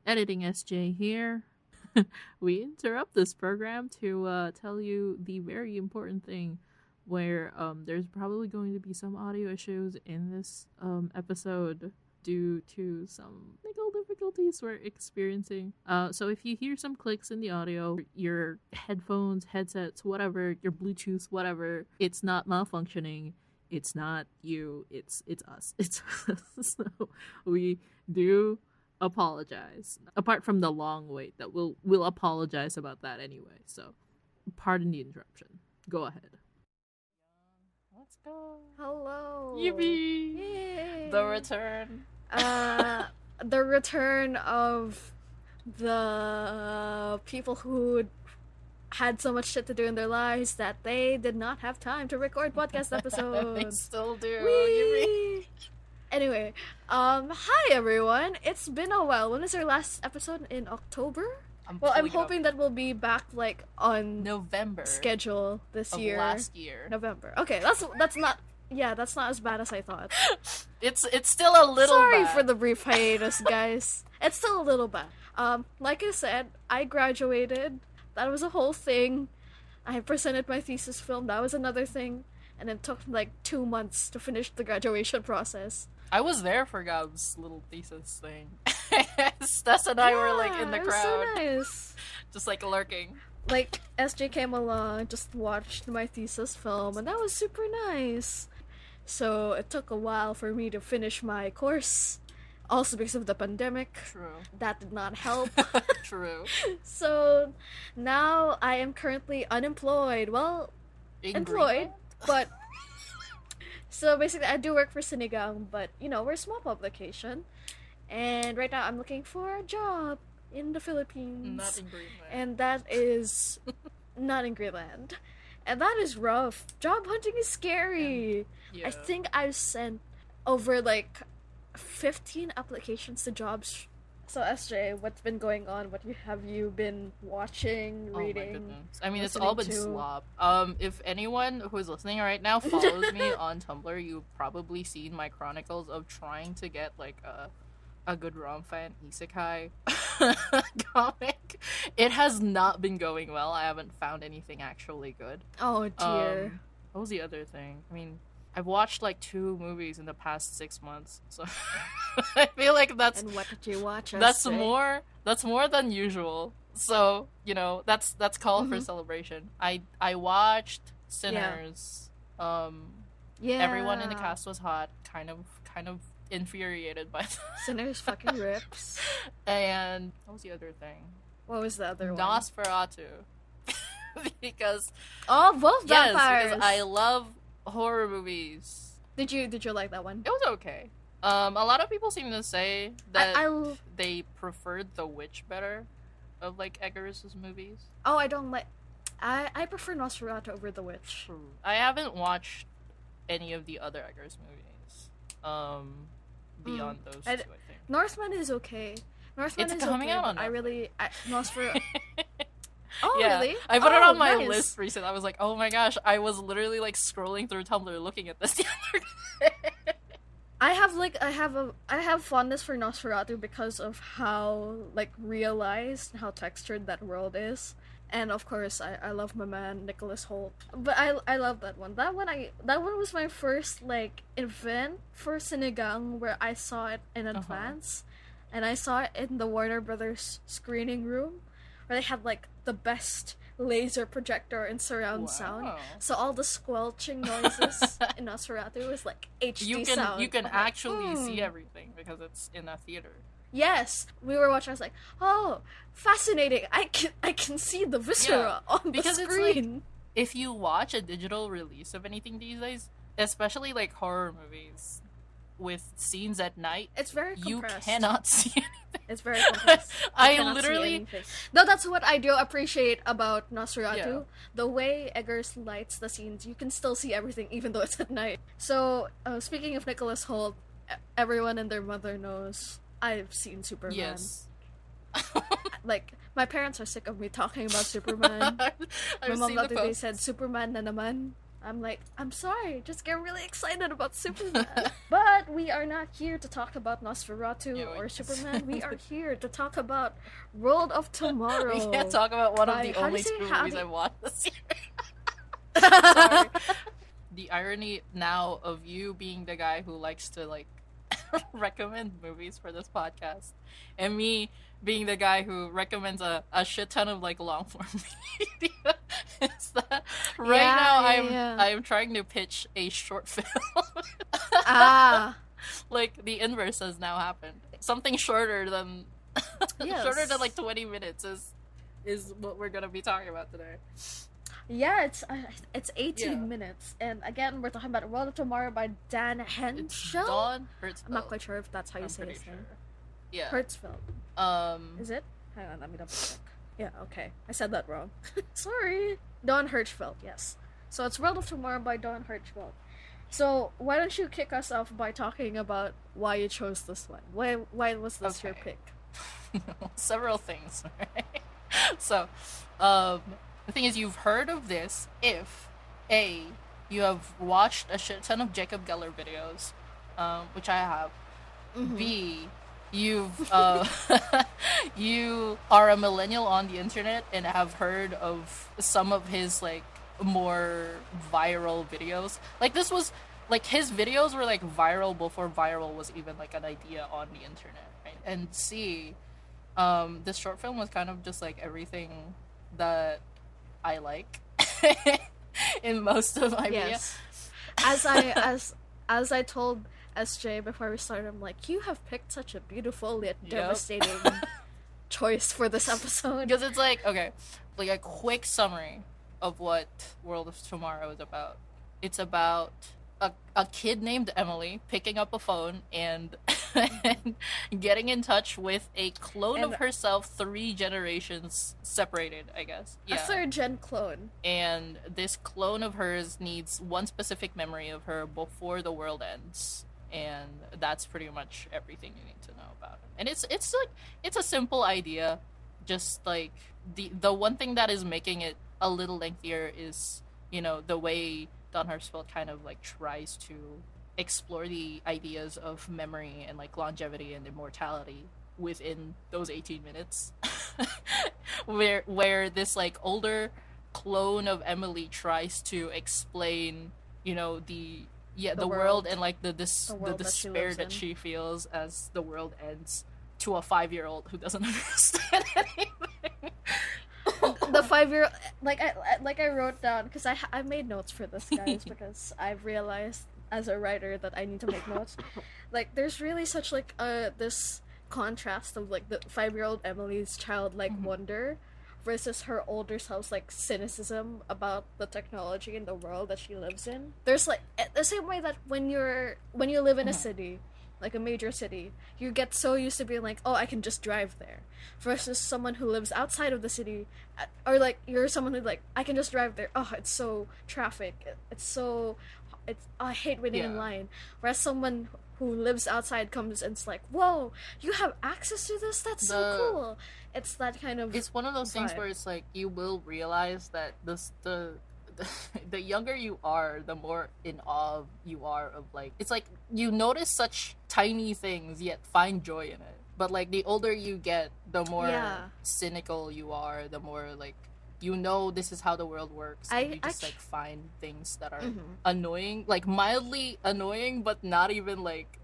Editing SJ here. We interrupt this program to tell you the very important thing where there's probably going to be some audio issues in this episode due to some legal difficulties we're experiencing. So if you hear some clicks in the audio, your headphones, headsets, whatever, your Bluetooth, whatever, it's not malfunctioning. It's not you. It's us. It's us. So we do apologize. Apart from the long wait, that we'll apologize about that anyway. So pardon the interruption. Go ahead. Let's go. Hello. Yippee! Yay. The return. The return of the people who had so much shit to do in their lives that they did not have time to record podcast episodes. They still do. Whee! Anyway, hi everyone. It's been a while. When is our last episode? In October? I'm hoping that we'll be back like on November schedule this of year. Last year. November. Okay, that's not. Yeah, that's not as bad as I thought. It's still a little Sorry bad. for the brief hiatus, guys. It's still a little bad. Like I said, I graduated. That was a whole thing. I presented my thesis film. That was another thing. And it took like 2 months to finish the graduation process. I was there for Gab's little thesis thing. Stas and I were like in the crowd. It was so nice. Just like lurking. Like, SJ came along, just watched my thesis film, and that was super nice. So it took a while for me to finish my course. Also because of the pandemic. True. That did not help. True. So now I am currently unemployed. Well, employed, but... So basically I do work for Sinigang, but, you know, we're a small publication. And right now I'm looking for a job in the Philippines. Not in Greenland. And that is not in Greenland. And that is rough. Job hunting is scary. Yeah. I think I've sent over like 15 applications to jobs. So SJ, what's been going on? What have you been watching, reading? Oh my goodness. I mean, it's all been slop. If anyone who is listening right now follows me on Tumblr, you've probably seen my chronicles of trying to get like a good rom-fan isekai comic. It has not been going well. I haven't found anything actually good. Oh dear. What was the other thing? I mean, I've watched like 2 movies in the past 6 months, so I feel like that's. And what did you watch? That's more. That's more than usual. So you know, that's call for celebration. I watched Sinners. Yeah. Everyone in the cast was hot. Kind of infuriated by that. Sinners fucking rips. And what was the other thing? What was the other one? Nosferatu. Because both yes, vampires. because I love horror movies. Did you like that one? It was okay. A lot of people seem to say that they preferred The Witch better of like Eggers' movies. Oh, I don't like. I prefer Nosferatu over The Witch. True. I haven't watched any of the other Eggers movies. Beyond those two, I think. Northman is okay. Northman it's is coming okay, out on Nosferatu. Oh, yeah. really? I put it on my nice. list recently. I was like, oh my gosh, I was literally like scrolling through Tumblr looking at this the other day. I have fondness for Nosferatu because of how like realized, how textured that world is. And of course, I love my man Nicholas Hoult. But I love that one. That one was my first like event for Sinigang where I saw it in advance, and I saw it in the Warner Brothers screening room, where they had like the best laser projector and surround sound. So all the squelching noises in Nosferatu was like HD sound. You can actually see everything because it's in a theater. Yes, we were watching. I was like, "Oh, fascinating! I can see the viscera on the screen." It's like, if you watch a digital release of anything these days, especially like horror movies with scenes at night, it's very compressed. You cannot see anything. It's very compressed. I literally. No, that's what I do appreciate about Nosferatu. Yeah. The way Eggers lights the scenes, you can still see everything even though it's at night. So, speaking of Nicholas Hoult, everyone and their mother knows I've seen Superman. Yes. Like, my parents are sick of me talking about Superman. My mom the other day said, Superman na naman. I'm like, I'm sorry, just get really excited about Superman. But we are not here to talk about Nosferatu or Superman. We are here to talk about World of Tomorrow. We can't talk about one of the only two movies I watched this year. Sorry. The irony now of you being the guy who likes to like recommend movies for this podcast, and me being the guy who recommends a shit ton of like long form media, is that now I'm trying to pitch a short film. Like the inverse has now happened. Something shorter than shorter than like 20 minutes is what we're gonna be talking about today. Yeah, it's 18 minutes, and again, we're talking about World of Tomorrow by Dan Hertzfeldt. Don Hertzfeldt. I'm not quite sure if that's how you say his name. Yeah. Hertzfeldt. Is it? Hang on, let me double check. Yeah, okay. I said that wrong. Sorry. Don Hertzfeldt, yes. So it's World of Tomorrow by Don Hertzfeldt. So why don't you kick us off by talking about why you chose this one? Why was this your pick? Several things, right? So, the thing is, you've heard of this if A, you have watched a shit ton of Jacob Geller videos, which I have. Mm-hmm. B, you've you are a millennial on the internet and have heard of some of his like more viral videos. Like this was like his videos were like viral before viral was even like an idea on the internet, right? And C, this short film was kind of just like everything that I like in most of my videos. As I told SJ before we started, I'm like, you have picked such a beautiful yet devastating choice for this episode. Because it's like, okay, like a quick summary of what World of Tomorrow is about. It's about a kid named Emily picking up a phone and getting in touch with a clone of herself 3 generations separated, I guess. Yeah. A 3rd gen clone. And this clone of hers needs one specific memory of her before the world ends. And that's pretty much everything you need to know about it. And it's like it's a simple idea. Just like the one thing that is making it a little lengthier is, you know, the way Don Hertzfeldt kind of like tries to explore the ideas of memory and like longevity and immortality within those 18 minutes. where this like older clone of Emily tries to explain, you know, the world and like the despair that she feels as the world ends to a 5-year-old who doesn't understand anything. The 5-year, like I wrote down, because I made notes for this, guys, because I've realized as a writer that I need to make notes. Like, there's really such like this contrast of like the 5-year-old Emily's childlike wonder versus her older self's like cynicism about the technology and the world that she lives in. There's like the same way that when you live in a city, like a major city, you get so used to being like, oh, I can just drive there, versus someone who lives outside of the city, or like you're someone who like, I can just drive there, oh, it's so traffic, I hate waiting in line. Whereas someone who lives outside comes and it's like, whoa, you have access to this? That's so cool. It's that kind of It's one of those things where it's like, you will realize that the younger you are, the more in awe you are of like, it's like you notice such tiny things yet find joy in it. But like the older you get, the more cynical you are, the more like, you know, this is how the world works, and you just like find things that are annoying, like mildly annoying, but not even like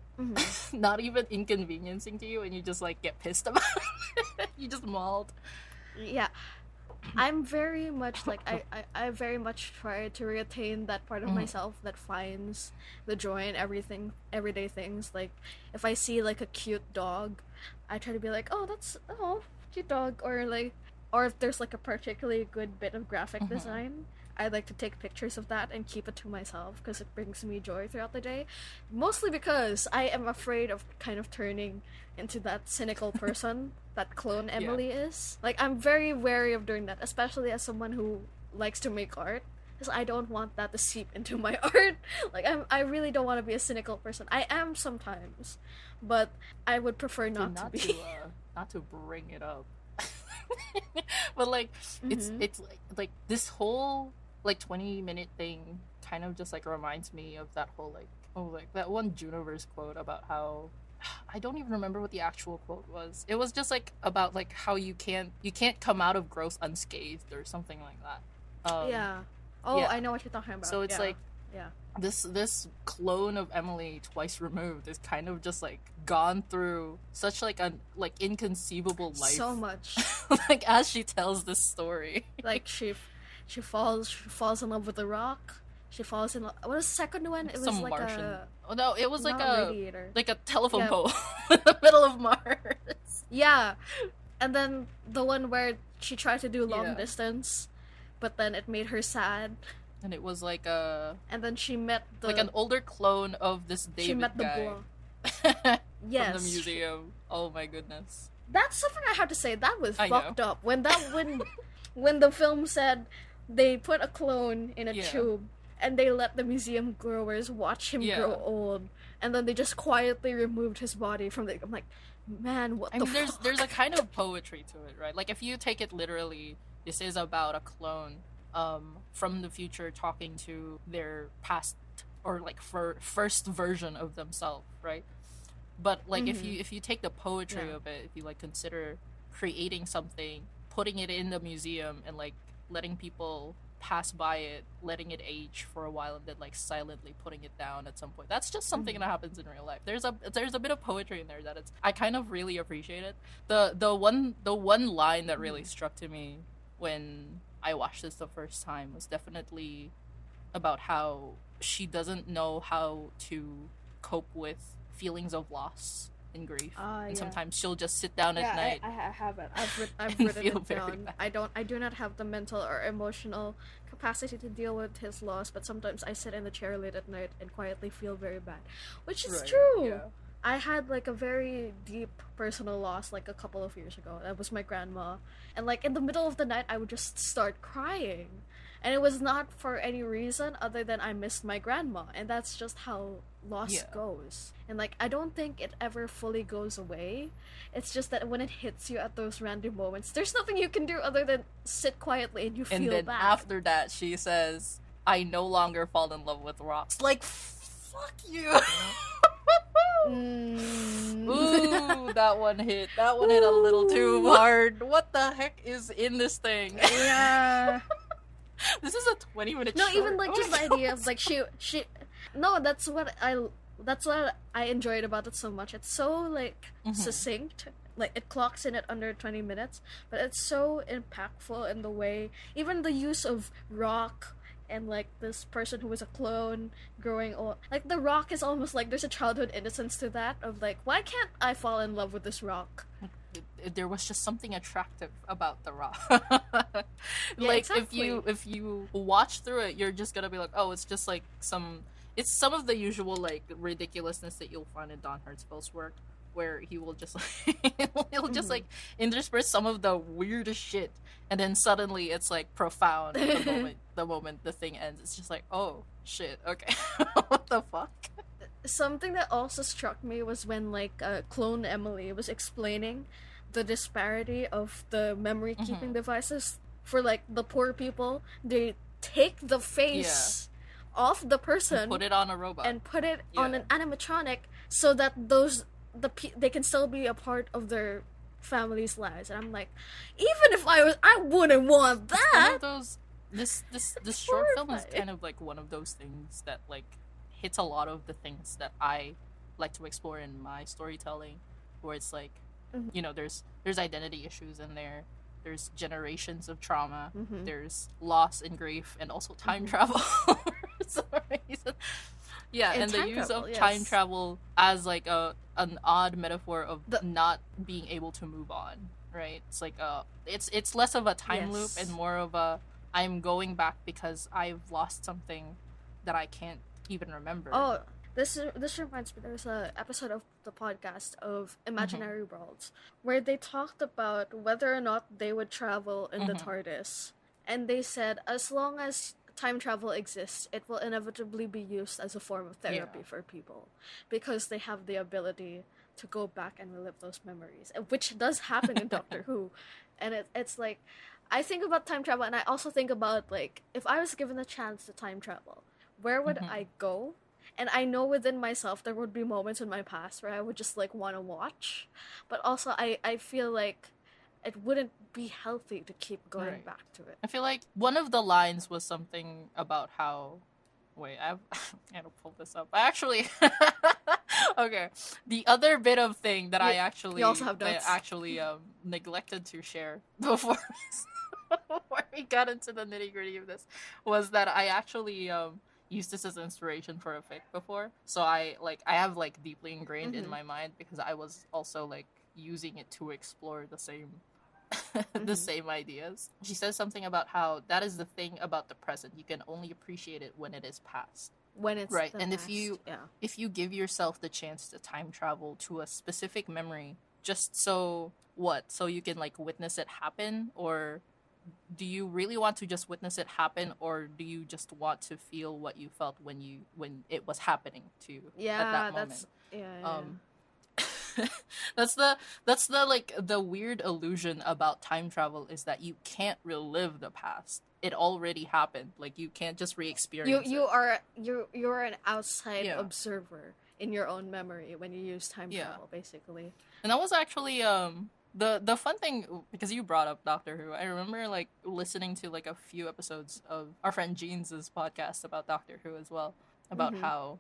not even inconveniencing to you, and you just like get pissed about it. You just mauled. Yeah. I'm very much like I very much try to retain that part of myself that finds the joy in everyday things. Like if I see like a cute dog, I try to be like, oh, that's cute dog, or if there's like a particularly good bit of graphic design, I like to take pictures of that and keep it to myself because it brings me joy throughout the day. Mostly because I am afraid of kind of turning into that cynical person that clone Emily is. Like, I'm very wary of doing that, especially as someone who likes to make art, because I don't want that to seep into my art. Like, I really don't want to be a cynical person. I am sometimes, but I would prefer not to be. Not to bring it up. But like it's like this whole like 20-minute thing kind of just like reminds me of that whole like that one Juniverse quote about how I don't even remember what the actual quote was. It was just like about like how you can't come out of growth unscathed or something like that. Yeah. Oh, yeah. I know what you're talking about. So it's like yeah. This clone of Emily twice removed is kind of just like gone through such like an like inconceivable life. So much. Like as she tells this story. Like she falls in love with the rock. She falls in love. What was the second one? It was some like Martian. a... Oh no, it was like a radiator. Like a telephone pole in the middle of Mars. Yeah. And then the one where she tried to do long distance, but then it made her sad. And it was like a... And then she met the... Like an older clone of this David She met guy. Yes. From the museum. Oh my goodness. That's something I have to say. That was fucked up. When when the film said they put a clone in a tube and they let the museum growers watch him grow old, and then they just quietly removed his body from the... I'm like, man, what the fuck? There's a kind of poetry to it, right? Like if you take it literally, this is about a clone from the future talking to their past or like first version of themselves, right? But like if you take the poetry of it, if you like consider creating something, putting it in the museum and like letting people pass by it, letting it age for a while, and then like silently putting it down at some point, that's just something that happens in real life. There's a bit of poetry in there that I kind of really appreciate it. The one line that really struck to me when I watched this the first time was definitely about how she doesn't know how to cope with feelings of loss and grief, and sometimes she'll just sit down at night. I have it. I've written it down. I do not have the mental or emotional capacity to deal with his loss, but sometimes I sit in the chair late at night and quietly feel very bad, which is true. Yeah. I had like a very deep personal loss like a couple of years ago. That was my grandma, and like in the middle of the night I would just start crying, and it was not for any reason other than I missed my grandma, and that's just how loss goes. And like I don't think it ever fully goes away. It's just that when it hits you at those random moments, there's nothing you can do other than sit quietly and you feel bad. And then after that she says, I no longer fall in love with rocks. Like fuck you. Ooh, that one hit a little too hard. What the heck is in this thing? Yeah. This is a 20-minute No, short. even like just the idea of like she no, that's what I enjoyed about it so much. It's so like succinct. Like it clocks in at under 20 minutes, but it's so impactful in the way, even the use of rock and like this person who was a clone growing old. Like the rock is almost like there's a childhood innocence to that of like, why can't I fall in love with this rock? There was just something attractive about the rock. Yeah, like exactly. if you watch through it, you're just gonna be like, oh, it's just like some of the usual like ridiculousness that you'll find in Don Hertzfeldt's work, where he will just like he'll just like intersperse some of the weirdest shit, and then suddenly it's like profound the moment the thing ends. It's just like, oh shit, okay. What the fuck? Something that also struck me was when like clone Emily was explaining the disparity of the memory keeping devices for like the poor people. They take the face off the person and put it on a robot and put it on an animatronic so that they can still be a part of their family's lives. And I'm like, even if I wouldn't want that. One of those, this short film is kind of like one of those things that like hits a lot of the things that I like to explore in my storytelling, where it's like, you know, there's identity issues in there, there's generations of trauma, there's loss and grief, and also time travel. Yeah, and the use of time travel as like an odd metaphor of not being able to move on, right? It's like it's less of a time loop and more of a I'm going back because I've lost something that I can't even remember. Oh, this reminds me. There's an episode of the podcast of Imaginary Worlds where they talked about whether or not they would travel in the TARDIS, and they said as long as time travel exists, it will inevitably be used as a form of therapy for people because they have the ability to go back and relive those memories, which does happen in Doctor Who. And it's like, I think about time travel, and I also think about like, if I was given a chance to time travel, where would I go? And I know within myself there would be moments in my past where I would just like want to watch, but also I feel like it wouldn't be healthy to keep going back to it. I feel like one of the lines was something about how. Wait, I gotta pull this up. I actually. Okay, the other bit of thing that I actually neglected to share before we got into the nitty gritty of this was that I actually used this as inspiration for a fic before. So I have like deeply ingrained in my mind because I was also like using it to explore the same the same ideas. She says something about how that is the thing about the present. You can only appreciate it when it is past. When it's right, and past, if you give yourself the chance to time travel to a specific memory, just so you can like witness it happen, or do you really want to just witness it happen, or do you just want to feel what you felt when it was happening to you at that moment? That's the like the weird illusion about time travel is that you can't relive the past. It already happened. Like you can't just re-experience you are an outside observer in your own memory when you use time travel, basically. And that was actually the fun thing, because you brought up Doctor Who. I remember like listening to like a few episodes of our friend Jeans' podcast about Doctor Who as well, about how,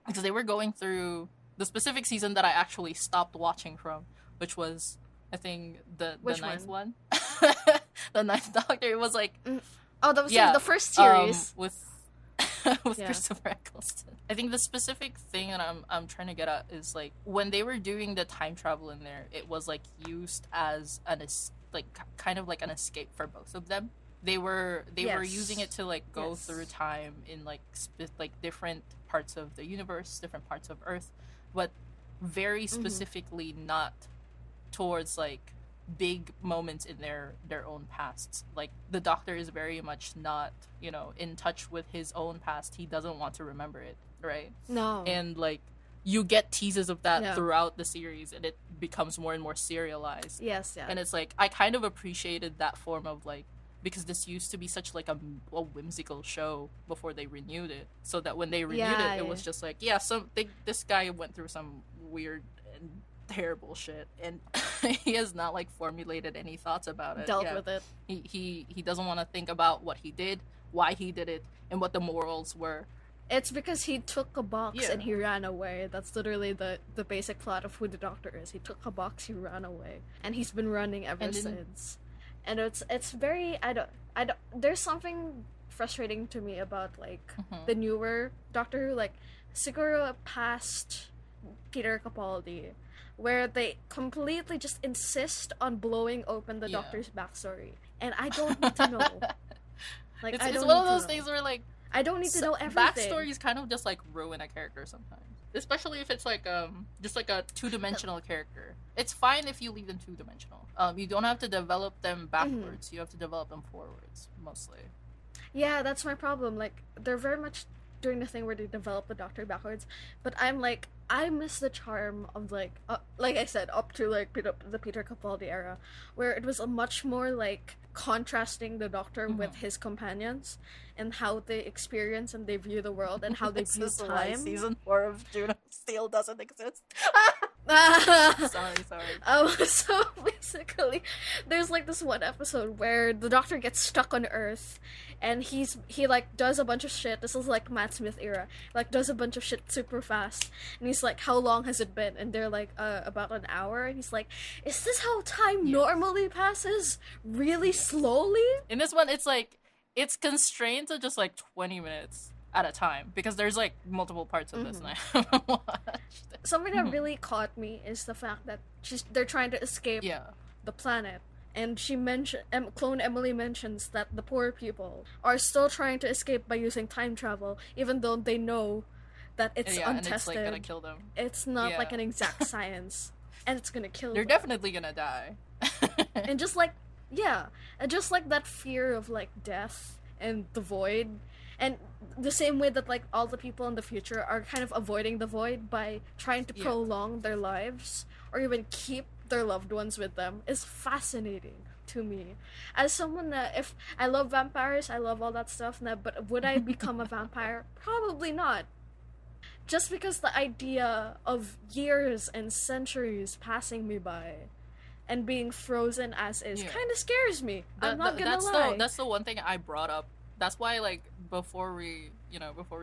because they were going through the specific season that I actually stopped watching from, which was, I think, the ninth one. The ninth Doctor. It was like... that was the first series. With Christopher Eccleston. I think the specific thing that I'm trying to get at is, like, when they were doing the time travel in there, it was, like, used as kind of like an escape for both of them. They were using it to, like, go through time in, like, different parts of the universe, different parts of Earth, but very specifically not towards like big moments in their own pasts. Like the Doctor is very much not, in touch with his own past. He doesn't want to remember it, right? No. And like you get teases of that throughout the series, and it becomes more and more serialized. Yes, yeah. And it's like I kind of appreciated that form of like, because this used to be such like a whimsical show before they renewed it, so that when they renewed it was just like, this guy went through some weird and terrible shit, and he has not like formulated any thoughts about it, dealt with it. He doesn't want to think about what he did, why he did it, and what the morals were. It's because he took a box and he ran away. That's literally the basic plot of who the Doctor is. He took a box, he ran away, and he's been running ever since. And it's very I don't there's something frustrating to me about like the newer Doctor Who, like Siguro past Peter Capaldi, where they completely just insist on blowing open the Doctor's backstory, and I don't need to know. Like it's one of those things where like I don't need to know everything. Backstories kind of just like ruin a character sometimes. Especially if it's like just like a two-dimensional character. It's fine if you leave them two-dimensional. You don't have to develop them backwards. You have to develop them forwards, mostly. Yeah, that's my problem. Like they're very much doing the thing where they develop the Doctor backwards, but I'm like, I miss the charm of like I said, up to like the Peter Capaldi era, where it was a much more like contrasting the Doctor with his companions and how they experience and they view the world and how they view time. Season 4 of Juno still doesn't exist. Sorry. So basically, there's like this one episode where the Doctor gets stuck on Earth, and he like does a bunch of shit. This is like Matt Smith era, like does a bunch of shit super fast, and he's like, "How long has it been?" And they're like, "About an hour." And he's like, "Is this how time normally passes? Really slowly?" In this one, it's like it's constrained to just like 20 minutes at a time because there's like multiple parts of this, and I haven't watched it. Something that really caught me is the fact that they're trying to escape the planet, and Clone Emily mentions that the poor people are still trying to escape by using time travel, even though they know that it's untested. And it's like gonna kill them. It's not like an exact science, and it's gonna kill them. They're definitely gonna die. And just like that fear of like death and the void. And the same way that, like, all the people in the future are kind of avoiding the void by trying to prolong their lives, or even keep their loved ones with them is fascinating to me. As someone that, if I love vampires, I love all that stuff, but would I become a vampire? Probably not. Just because the idea of years and centuries passing me by and being frozen as is kind of scares me. I'm not gonna lie. That's the one thing I brought up. That's why, like, before we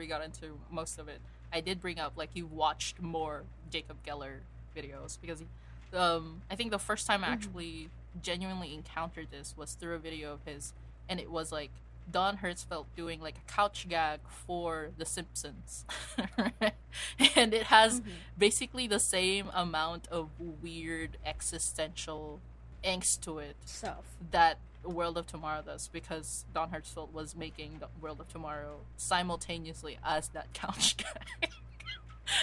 got into most of it, I did bring up, like, you watched more Jacob Geller videos, because I think the first time I actually genuinely encountered this was through a video of his, and it was like Don Hertzfeldt doing like a couch gag for The Simpsons. And it has basically the same amount of weird existential angst to it that World of Tomorrow does, because Don Hertzfeldt was making the World of Tomorrow simultaneously as that couch gag.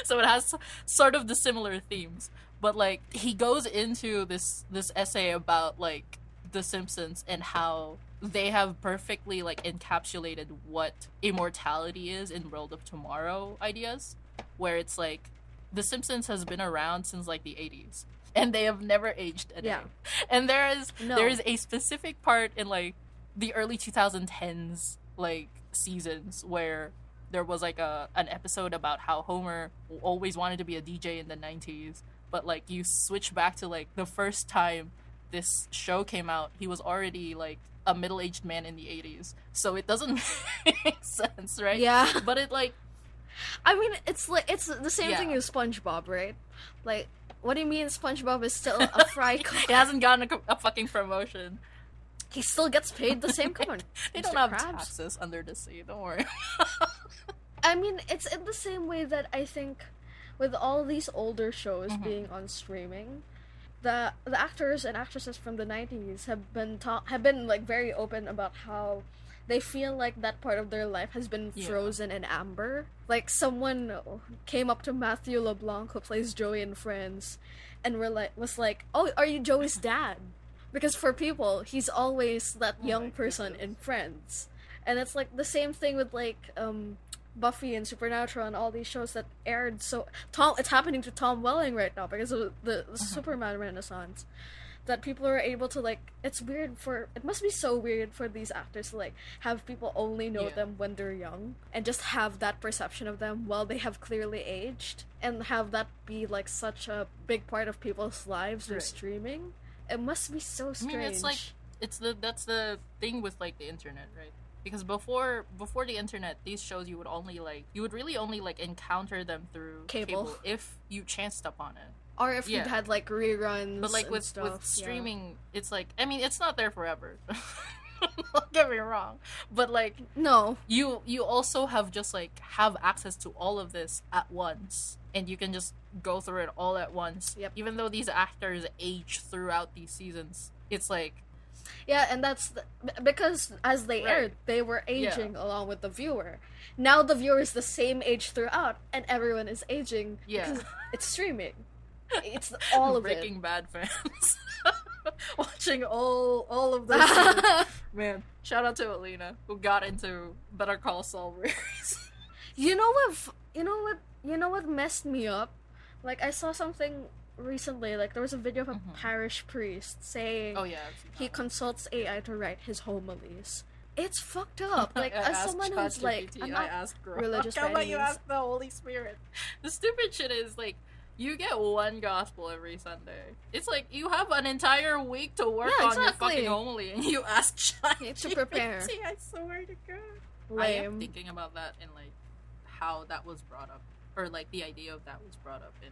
So it has sort of the similar themes, but like he goes into this essay about like The Simpsons and how they have perfectly like encapsulated what immortality is in World of Tomorrow ideas, where it's like The Simpsons has been around since like the 80s and they have never aged a day. Yeah. And there is a specific part in like the early 2010s like seasons where there was like an episode about how Homer always wanted to be a DJ in the 90s, but like you switch back to like the first time this show came out, he was already like a middle-aged man in the 80s. So it doesn't make sense, right? Yeah. But it like, I mean, it's like it's the same thing as SpongeBob, right? Like, what do you mean SpongeBob is still a fry cook? He hasn't gotten a fucking promotion. He still gets paid the same coin. They don't have taxes under the sea, don't worry. I mean, it's in the same way that I think with all these older shows being on streaming, the actors and actresses from the 90s have been like very open about how they feel like that part of their life has been frozen in amber. Like someone came up to Matthew LeBlanc, who plays Joey in Friends, and was like, "Oh, are you Joey's dad?" Because for people, he's always that young person in Friends. And it's like the same thing with like Buffy and Supernatural and all these shows that aired. So it's happening to Tom Welling right now because of the Superman renaissance. That people are able to like, it must be so weird for these actors to like have people only know them when they're young and just have that perception of them while they have clearly aged, and have that be like such a big part of people's lives with streaming. It must be so strange. I mean, it's like that's the thing with like the internet, right? Because before the internet, these shows you would really only like encounter them through cable if you chanced up on it, or if you'd had like reruns. But like with stuff, streaming, it's like, I mean, it's not there forever. Don't get me wrong, but like no, you also have just like have access to all of this at once, and you can just go through it all at once. Yep. Even though these actors age throughout these seasons, it's like, yeah, and that's because as they aired, they were aging along with the viewer. Now the viewer is the same age throughout, and everyone is aging because it's streaming. It's all of Breaking Bad fans watching all of this. Man, shout out to Alina who got into Better Call Saul. You know what messed me up? Like, I saw something recently, like there was a video of a parish priest saying he consults AI to write his homilies. It's fucked up. Like, as someone who's like, I'm not religious by any means. How about you ask the Holy Spirit? The stupid shit is like, you get one gospel every Sunday. It's like you have an entire week to work on your fucking homily, and you ask ChatGPT to prepare. I swear to God. Lame. I am thinking about that and like how that was brought up, or like the idea of that was brought up in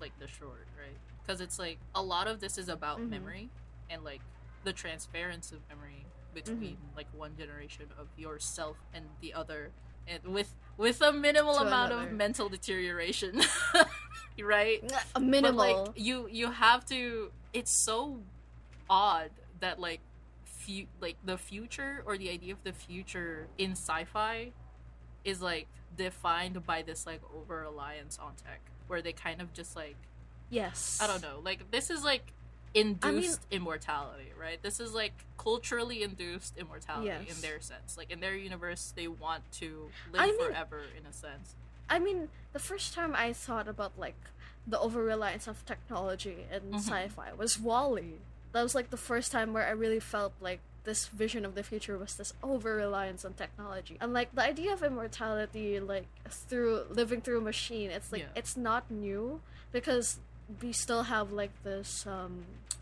like the short, right? Because it's like a lot of this is about memory and like the transference of memory between like one generation of yourself and the other, and with a minimal amount of mental deterioration. Right? A minimal. But, like, you have to. It's so odd that like like the future, or the idea of the future in sci-fi is like defined by this like over reliance on tech, where they kind of just like, I don't know, like this is like induced immortality, right? This is like culturally induced immortality in their sense. Like in their universe, they want to live forever in a sense. I mean, the first time I thought about like the over-reliance of technology in sci-fi was Wall-E. That was like the first time where I really felt like this vision of the future was this over-reliance on technology. And like the idea of immortality, like through living through a machine, it's like it's not new, because we still have like this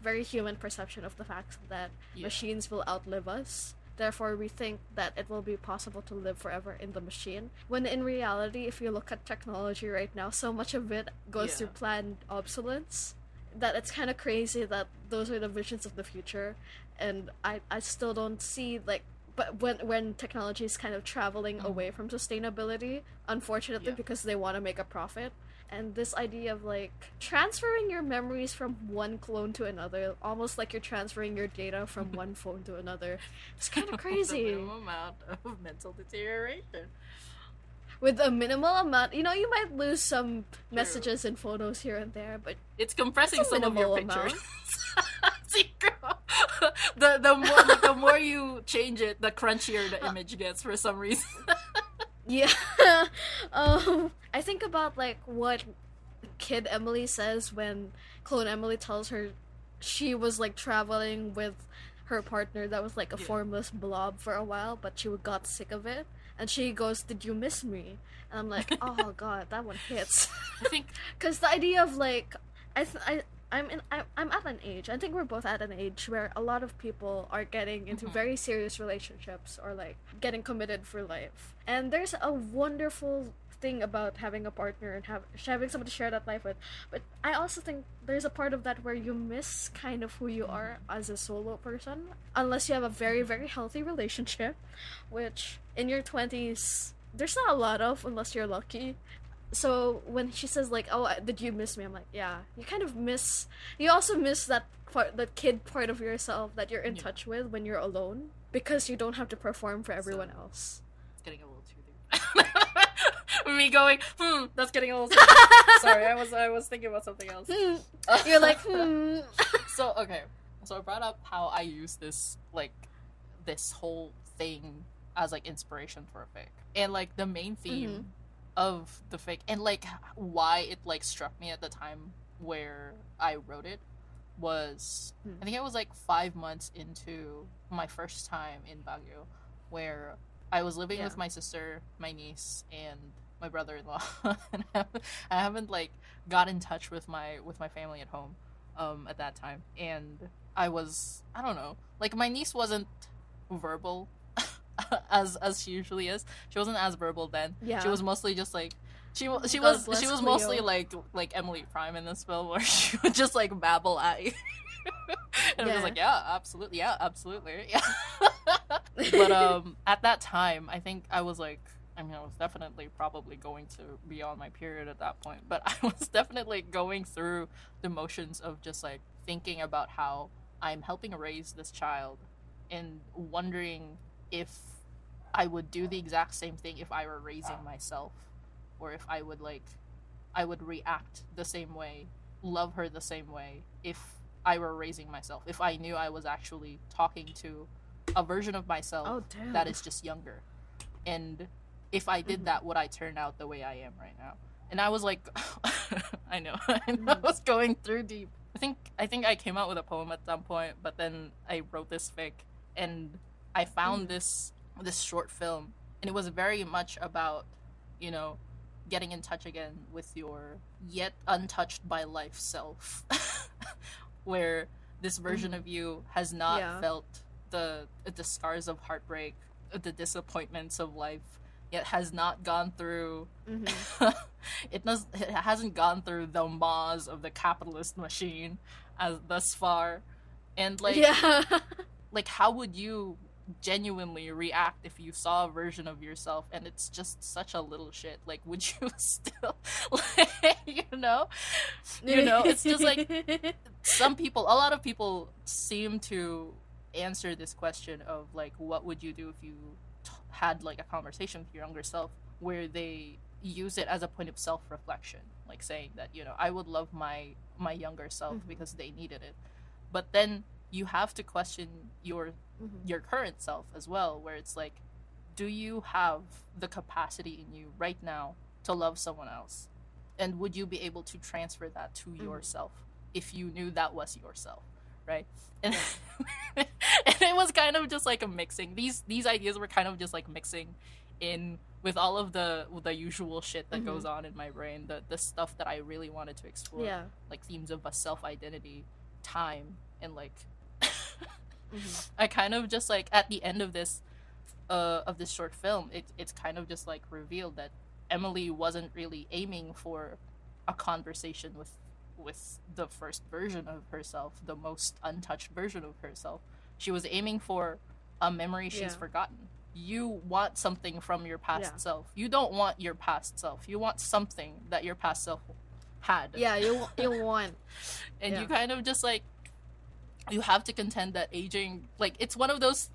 very human perception of the fact that machines will outlive us. Therefore, we think that it will be possible to live forever in the machine. When in reality, if you look at technology right now, so much of it goes through planned obsolescence that it's kind of crazy that those are the visions of the future. And I still don't see, like, but when technology is kind of traveling away from sustainability, unfortunately, because they want to make a profit. And this idea of, like, transferring your memories from one clone to another, almost like you're transferring your data from one phone to another, it's kind of crazy. With a minimum amount of mental deterioration. With a minimal amount, you know, you might lose some messages and photos here and there, but it's compressing some of your pictures. the the more you change it, the crunchier the image gets for some reason. Yeah. I think about, like, what kid Emily says when clone Emily tells her she was, like, traveling with her partner that was, like, a formless blob for a while, but she got sick of it. And she goes, "Did you miss me?" And I'm like, oh god, that one hits. I think... Because the idea of, like... I'm at an age, I think we're both at an age where a lot of people are getting into very serious relationships or, like, getting committed for life. And there's a wonderful thing about having a partner and having someone to share that life with. But I also think there's a part of that where you miss kind of who you are as a solo person. Unless you have a very, very healthy relationship, which in your 20s, there's not a lot of, unless you're lucky. So when she says, like, "Oh, did you miss me?" I'm like, yeah. You kind of miss... You also miss that part, the kid part of yourself that you're in touch with when you're alone, because you don't have to perform for everyone else. It's getting a little too deep. Me going, that's getting a little too deep. Sorry, I was thinking about something else. You're like, So, okay. So I brought up how I use this, like, this whole thing as, like, inspiration for a fic. And, like, the main theme of the fic, and, like, why it, like, struck me at the time where I wrote it was, I think I was, like, 5 months into my first time in Baguio, where I was living with my sister, my niece, and my brother-in-law. And I haven't, like, got in touch with my family at home at that time. And I don't know, like, my niece wasn't verbal as she usually is. She wasn't as verbal then. She was mostly just, like, she was mostly like Emily Prime in this film, where she would just, like, babble at you. And I was like, yeah, absolutely. But at that time, I think I was, like, I was definitely probably going to be on my period at that point, but I was definitely going through the motions of just, like, thinking about how I'm helping raise this child and wondering if I would do the exact same thing if I were raising myself, or if I would react the same way, love her the same way if I were raising myself, if I knew I was actually talking to a version of myself that is just younger. And if I did that, would I turn out the way I am right now? And I was like, I know I was going through deep. I think I came out with a poem at some point, but then I wrote this fic, and I found this short film, and it was very much about, you know, getting in touch again with your yet untouched by life self, where this version of you has not felt the scars of heartbreak, the disappointments of life, yet has not gone through it hasn't gone through the maws of the capitalist machine as thus far. And, like, like, how would you genuinely react if you saw a version of yourself and it's just such a little shit? Like, would you still, like, you know, it's just like a lot of people seem to answer this question of, like, what would you do if you had, like, a conversation with your younger self, where they use it as a point of self-reflection, like saying that, you know, I would love my younger self because they needed it. But then you have to question your current self as well, where it's like, do you have the capacity in you right now to love someone else? And would you be able to transfer that to yourself if you knew that was yourself, right? And, and it was kind of just like a mixing. These ideas were kind of just like mixing in with all of the usual shit that goes on in my brain, the stuff that I really wanted to explore, like themes of a self-identity, time, and like I kind of just like at the end of this short film, it's kind of just like revealed that Emily wasn't really aiming for a conversation with the first version of herself, the most untouched version of herself. She was aiming for a memory she's forgotten. You want something from your past self. You don't want your past self. You want something that your past self had. Yeah, you want. And you kind of just like, you have to contend that aging, like, it's one of those,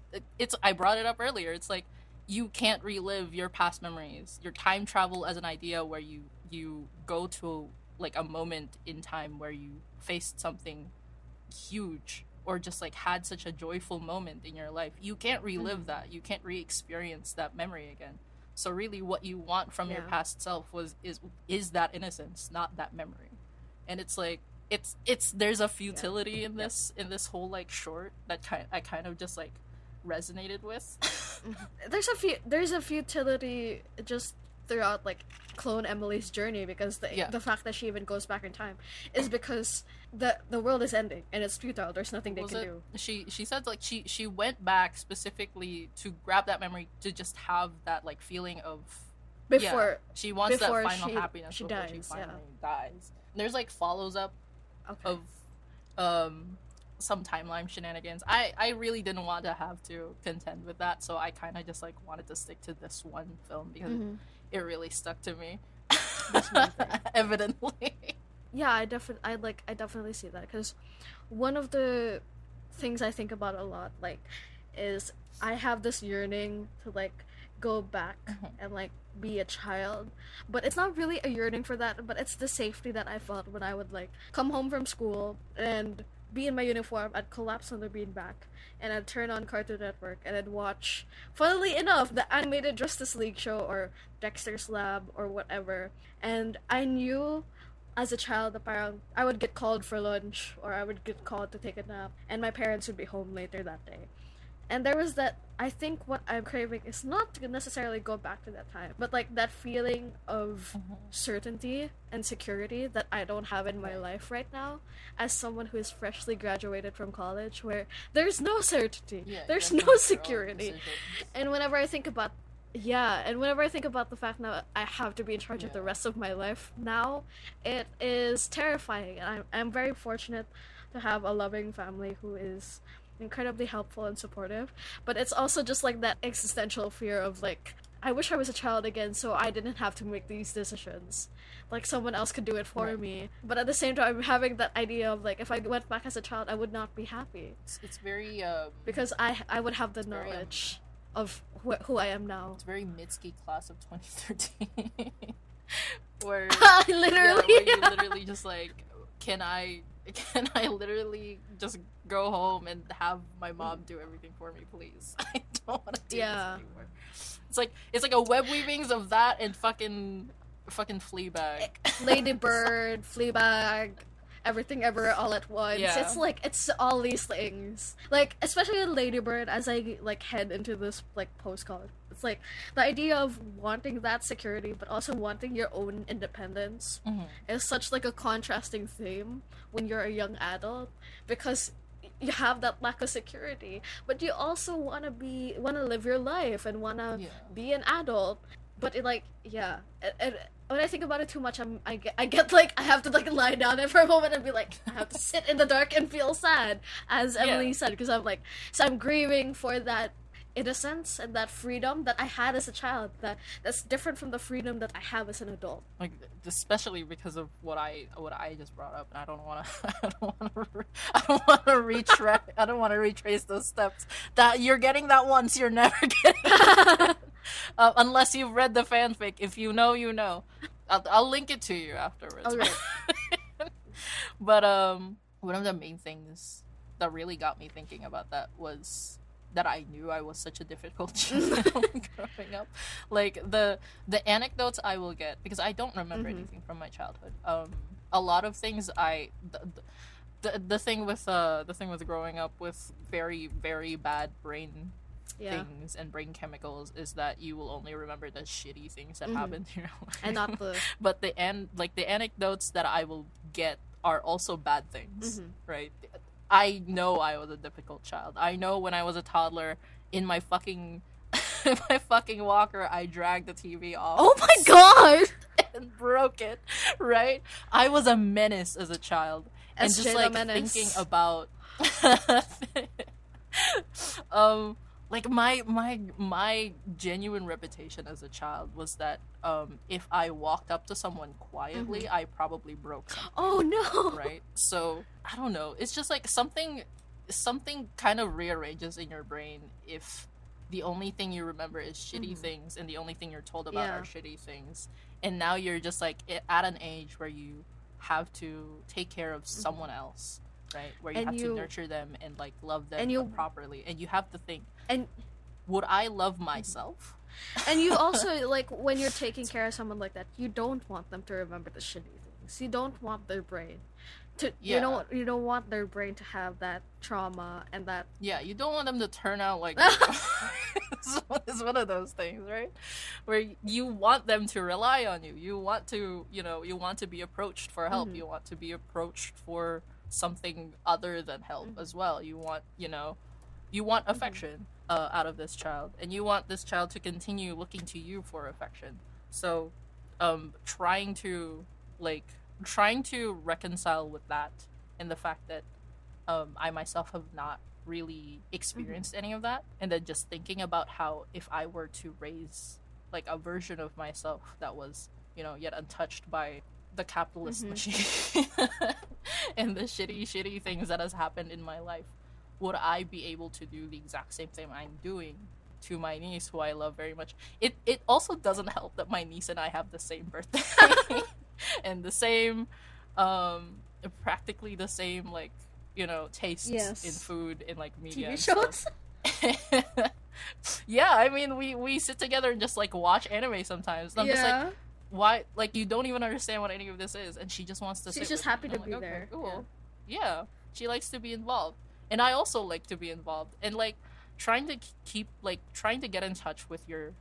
I brought it up earlier, it's like, you can't relive your past memories. Your time travel as an idea where you go to like a moment in time where you faced something huge or just like had such a joyful moment in your life. You can't relive that. You can't re-experience that memory again. So really what you want from your past self is that innocence, not that memory. And it's like it's there's a futility in this whole like short that I kind of just like resonated with. There's a futility just throughout like clone Emily's journey, because the fact that she even goes back in time is because the world is ending and it's futile. There's nothing they can do. She said like she went back specifically to grab that memory, to just have that like feeling of she wants that final happiness she before dies, she finally dies. And there's like follows up of some timeline shenanigans. I really didn't want to have to contend with that, so I kind of just like wanted to stick to this one film because it really stuck to me. Evidently. Yeah, I definitely see that, because one of the things I think about a lot like is I have this yearning to like go back and like be a child, but it's not really a yearning for that, but it's the safety that I felt when I would like come home from school and be in my uniform. I'd collapse on the beanbag and I'd turn on Cartoon Network and I'd watch, funnily enough, the animated Justice League show or Dexter's Lab or whatever, and I knew as a child that I would get called for lunch or I would get called to take a nap and my parents would be home later that day. And there was that, I think what I'm craving is not to necessarily go back to that time, but like that feeling of certainty and security that I don't have in my life right now as someone who is freshly graduated from college, where there's no certainty, there's no security. And whenever I think about the fact that I have to be in charge of the rest of my life now, it is terrifying. And I'm very fortunate to have a loving family who is incredibly helpful and supportive, but it's also just like that existential fear of like, I wish I was a child again so I didn't have to make these decisions, like someone else could do it for me. But at the same time, having that idea of like, if I went back as a child, I would not be happy. It's very because I would have the knowledge of who I am now. It's very Mitski class of 2013 where literally where you literally just like, can I literally just go home and have my mom do everything for me, please? I don't want to do this anymore. It's like a web weavings of that and fucking Fleabag. Lady Bird, Fleabag, Everything Ever All at Once. Yeah. It's like, it's all these things. Like, especially in Lady Bird, as I like head into this like post-college, it's like the idea of wanting that security but also wanting your own independence is such like a contrasting theme when you're a young adult, because you have that lack of security, but you also want to live your life and want to be an adult. But it like, when I think about it too much, I get like, I have to like lie down there for a moment and be like, I have to sit in the dark and feel sad, as Emily said, because I'm like, so I'm grieving for that innocence and that freedom that I had as a child that's different from the freedom that I have as an adult. Like, especially because of what I just brought up, and I don't want to retrace those steps. That you're getting that once, you're never getting unless you've read the fanfic. If you know, you know. I'll link it to you afterwards. Okay. But one of the main things that really got me thinking about that was that I knew I was such a difficult child growing up. Like the anecdotes I will get, because I don't remember anything from my childhood. A lot of things the thing with growing up with very, very bad brain things and brain chemicals is that you will only remember the shitty things that happened in your life, and not the. But the anecdotes that I will get are also bad things, right? I know I was a difficult child. I know when I was a toddler, in my fucking walker, I dragged the TV off. Oh my god! And broke it, right? I was a menace as a child. And SJ just like thinking about like my genuine reputation as a child was that if I walked up to someone quietly, I probably broke something. Oh no! Right? So I don't know. It's just like something kind of rearranges in your brain if the only thing you remember is shitty things, and the only thing you're told about are shitty things. And now you're just like at an age where you have to take care of someone else, right? Where you have to nurture them and like love them properly, and you have to think, and would I love myself? And you also, like, when you're taking care of someone like that, you don't want them to remember the shitty things. You don't want their brain to you don't want their brain to have that trauma and that you don't want them to turn out like it's one of those things, right? Where you want them to rely on you. You want to be approached for help. You want to be approached for something other than help as well. You want affection out of this child, and you want this child to continue looking to you for affection. So trying to reconcile with that, and the fact that I myself have not really experienced any of that, and then just thinking about how if I were to raise like a version of myself that was yet untouched by the capitalist machine and the shitty things that has happened in my life, would I be able to do the exact same thing I'm doing to my niece, who I love very much? It also doesn't help that my niece and I have the same birthday and the same practically the same tastes in food and like media TV shows. Yeah, I mean we sit together and just like watch anime sometimes, and I'm just like, why, like, you don't even understand what any of this is, and she just wants to she's just happy to be like, there. Okay, cool. Yeah, she likes to be involved, and I also like to be involved, and like trying to get in touch with your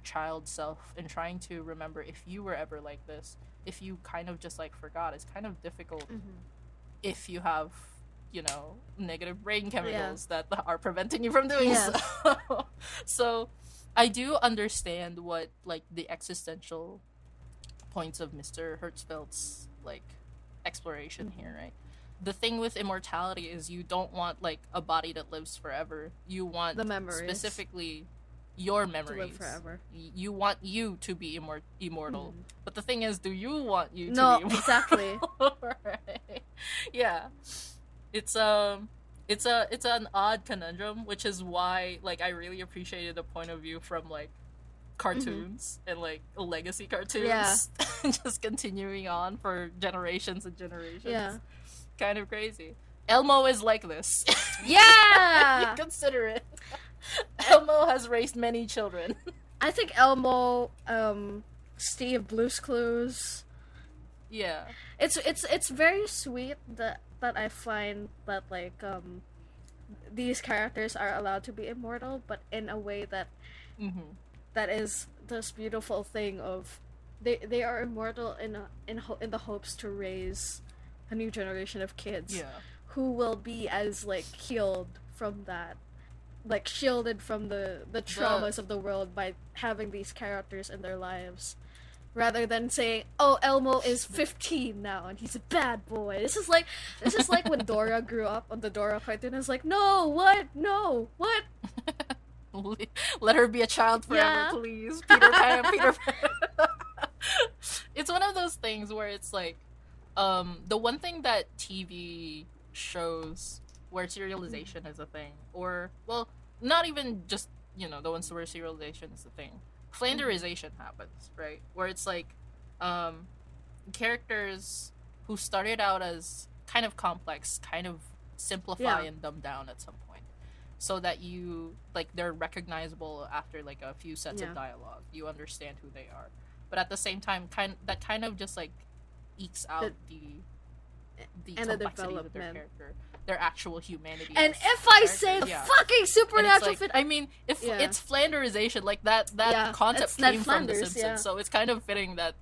child self, and trying to remember if you were ever like this, if you kind of just like forgot. It's kind of difficult if you have negative brain chemicals that are preventing you from doing so. So I do understand what like the existential points of Mr. Hertzfeldt's like exploration here, right? The thing with immortality is you don't want like a body that lives forever. You want the memories, specifically your memories, to live forever. You want you to be immortal. But the thing is, do you want you to be immortal? Exactly. Right. Yeah. It's an odd conundrum, which is why like I really appreciated the point of view from like cartoons and like legacy cartoons, just continuing on for generations and generations. Yeah, kind of crazy. Elmo is like this. Yeah. You consider it. Elmo has raised many children. I think Elmo, Steve, Blue's Clues. Yeah, it's very sweet that I find that like these characters are allowed to be immortal, but in a way that that is this beautiful thing of they are immortal in the hopes to raise a new generation of kids who will be as like healed from that, like shielded from the traumas of the world by having these characters in their lives. Rather than saying, "Oh, Elmo is 15 now and he's a bad boy." This is like when Dora grew up on the Dora cartoon. It's like, no, what? Let her be a child forever, please. Peter Pan. It's one of those things where it's like, the one thing that TV shows where serialization is a thing, or well, not even just the ones where serialization is a thing. Flanderization happens, right? Where it's like characters who started out as kind of complex, kind of simplify and dumb down at some point. so that you like they're recognizable after like a few sets Yeah. of dialogue. You understand who they are, but at the same time, kind of just like ekes out the and the complexity of their development. character, their actual humanity. And as if I characters. say Yeah. fucking And it's supernatural like, fit, I mean, if Yeah. it's Flanderization, like that Yeah, concept it's Ned came from The Flanders, Simpsons, yeah. so it's kind of fitting that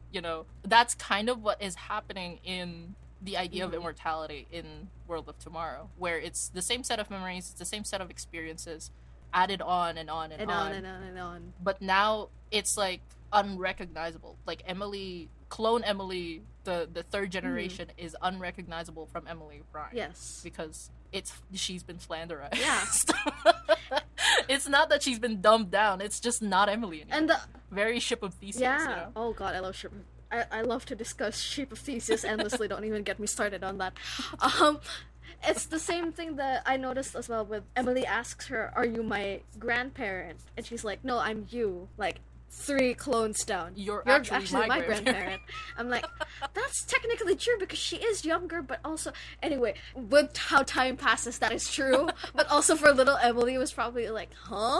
that's kind of what is happening in the idea of immortality in World of Tomorrow, where it's the same set of memories, it's the same set of experiences, added on and on and, and on and on and on. But now it's like unrecognizable. Like clone Emily, the third generation is unrecognizable from Emily Prime. Yes. Because she's been flanderized. Yeah. It's not that she's been dumbed down. It's just not Emily anymore. And the Very Ship of Theseus. yeah. You know? Oh god, I love Ship. I love to discuss Ship of Theseus endlessly. Don't even get me started on that. It's the same thing that I noticed as well with Emily asks her, "Are you my grandparent?" And she's like, "No, I'm you." Like 3 clones down. You're actually actually my my grandparent. I'm like, that's technically true because she is younger, but also anyway, with how time passes, that is true. But also for little Emily, it was probably like, huh?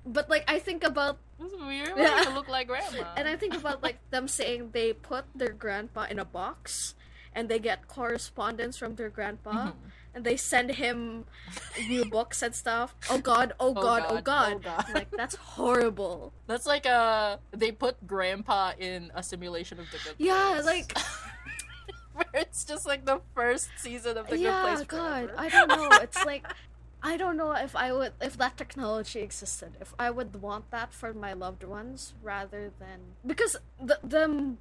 But like I think about This is weird. Why Yeah. do you look like grandma? and I think about like them saying they put their grandpa in a box and they get correspondence from their grandpa and they send him new books and stuff. Oh god, oh god, oh god. oh God. Like that's horrible. That's like they put grandpa in a simulation of The Good Yeah, Place. like where it's just like the first season of The Good yeah, Place god, forever. I don't know. It's like I don't know if that technology existed, if I would want that for my loved ones rather than because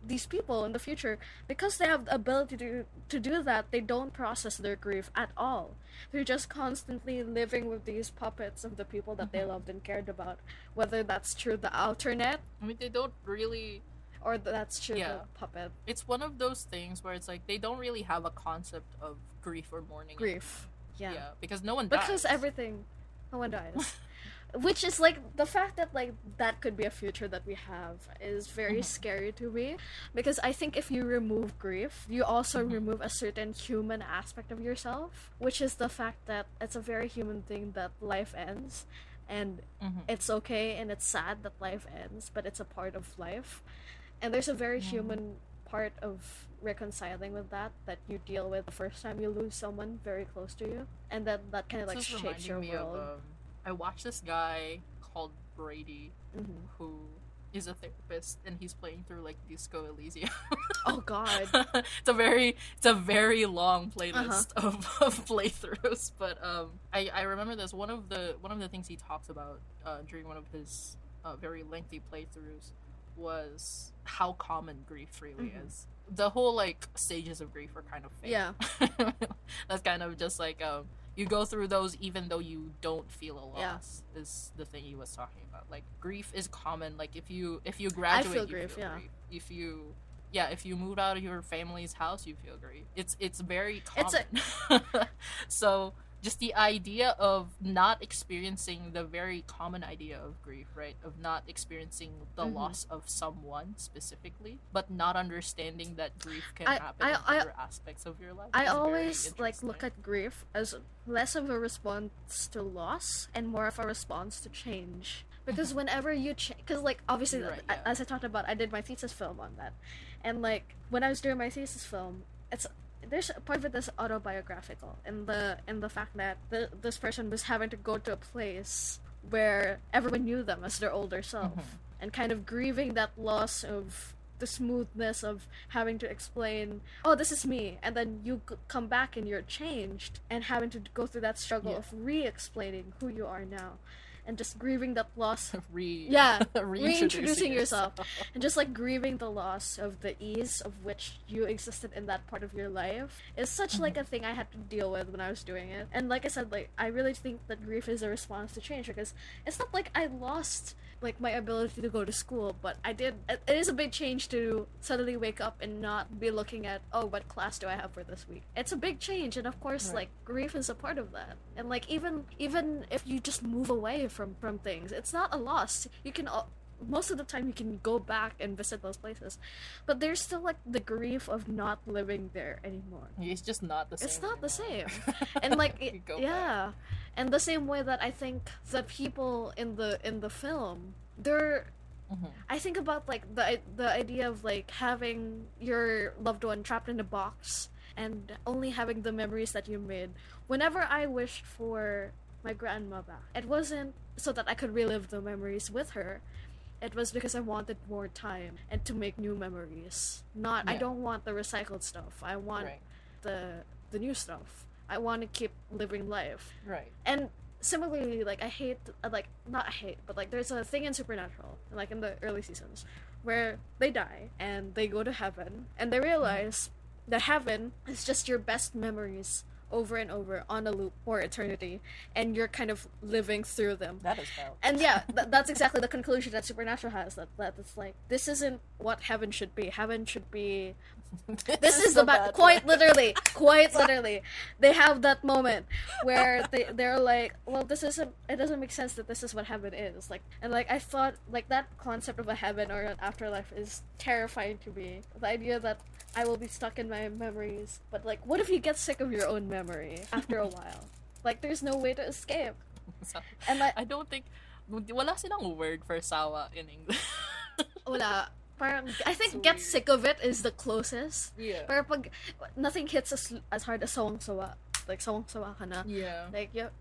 these people in the future, because they have the ability to do that, they don't process their grief at all. They're just constantly living with these puppets of the people that they loved and cared about, whether that's through the outernet I mean, they don't really. or that's through Yeah. the puppet It's one of those things where it's like they don't really have a concept of grief or mourning. grief. Yeah, because no one dies. Because everything, no one dies. Which is like the fact that like that could be a future that we have is very scary to me, because I think if you remove grief, you also remove a certain human aspect of yourself, which is the fact that it's a very human thing that life ends, and it's okay and it's sad that life ends, but it's a part of life, and there's a very human part of reconciling with that you deal with the first time you lose someone very close to you, and then that kind of like This is shapes your reminding me world. of, I watched this guy called Brady Mhm. who is a therapist and he's playing through like Disco Elysium. Oh god. it's a very long playlist of playthroughs, but I remember this one of the things he talks about during one of his very lengthy playthroughs was how common grief really is. The whole like stages of grief are kind of fake. Yeah. That's kind of just like you go through those even though you don't feel a Yeah. loss is the thing he was talking about. Like grief is common. Like if you graduate, feel you grief, feel yeah. grief. If you move out of your family's house, you feel grief. It's very It's common. So just the idea of not experiencing the very common idea of grief, right? Of not experiencing the loss of someone specifically, but not understanding that grief can happen in other aspects of your life. I is very always like look interesting. at grief as less of a response to loss and more of a response to change. Because whenever you because like obviously You're right, yeah. as I talked about, I did my thesis film on that, and like when I was doing my thesis film, there's a part of it that's autobiographical in the fact that this person was having to go to a place where everyone knew them as their older self, and kind of grieving that loss of the smoothness of having to explain, oh, this is me, and then you come back and you're changed, and having to go through that struggle of re-explaining who you are now, and just grieving that loss. Reintroducing yourself, and just like grieving the loss of the ease of which you existed in that part of your life is such like a thing I had to deal with when I was doing it. And like I said, like I really think that grief is a response to change, because it's not like I lost like my ability to go to school, but I did. It is a big change to suddenly wake up and not be looking at, oh, what class do I have for this week. It's a big change, and of course like grief is a part of that. And like even if you just move away from things, it's not a loss. You can most of the time you can go back and visit those places, but there's still like the grief of not living there anymore. It's just not the same. It's not the same. anymore. And like You go yeah, And the same way that I think the people in the film, they're I think about like the idea of like having your loved one trapped in a box and only having the memories that you made. Whenever I wished for my grandma back, it wasn't so that I could relive the memories with her. It was because I wanted more time and to make new memories. Not I don't want the recycled stuff. I want the new stuff. I want to keep living life. Right. And similarly, like I hate, like not I hate, but like there's a thing in Supernatural, like in the early seasons, where they die and they go to heaven and they realize that heaven is just your best memories over and over on a loop for eternity, and you're kind of living through them. That is hell. And yeah, that's exactly the conclusion that Supernatural has. That it's like this isn't what heaven should be. Heaven should be. This is the quite literally. They have that moment where they're like, well, this isn't. It doesn't make sense that this is what heaven is. Like, and like I thought, like that concept of a heaven or an afterlife is terrifying to me. The idea that I will be stuck in my memories. But like, what if you get sick of your own memory after a while? Like, there's no way to escape. And like, I don't think wala silang word for sawa in English. wala. Parang, I think get sick of it is the closest. Yeah. Pero pag nothing hits as hard as sawang-sawa. Like, sawang-sawa ka na. Yeah. Like, you're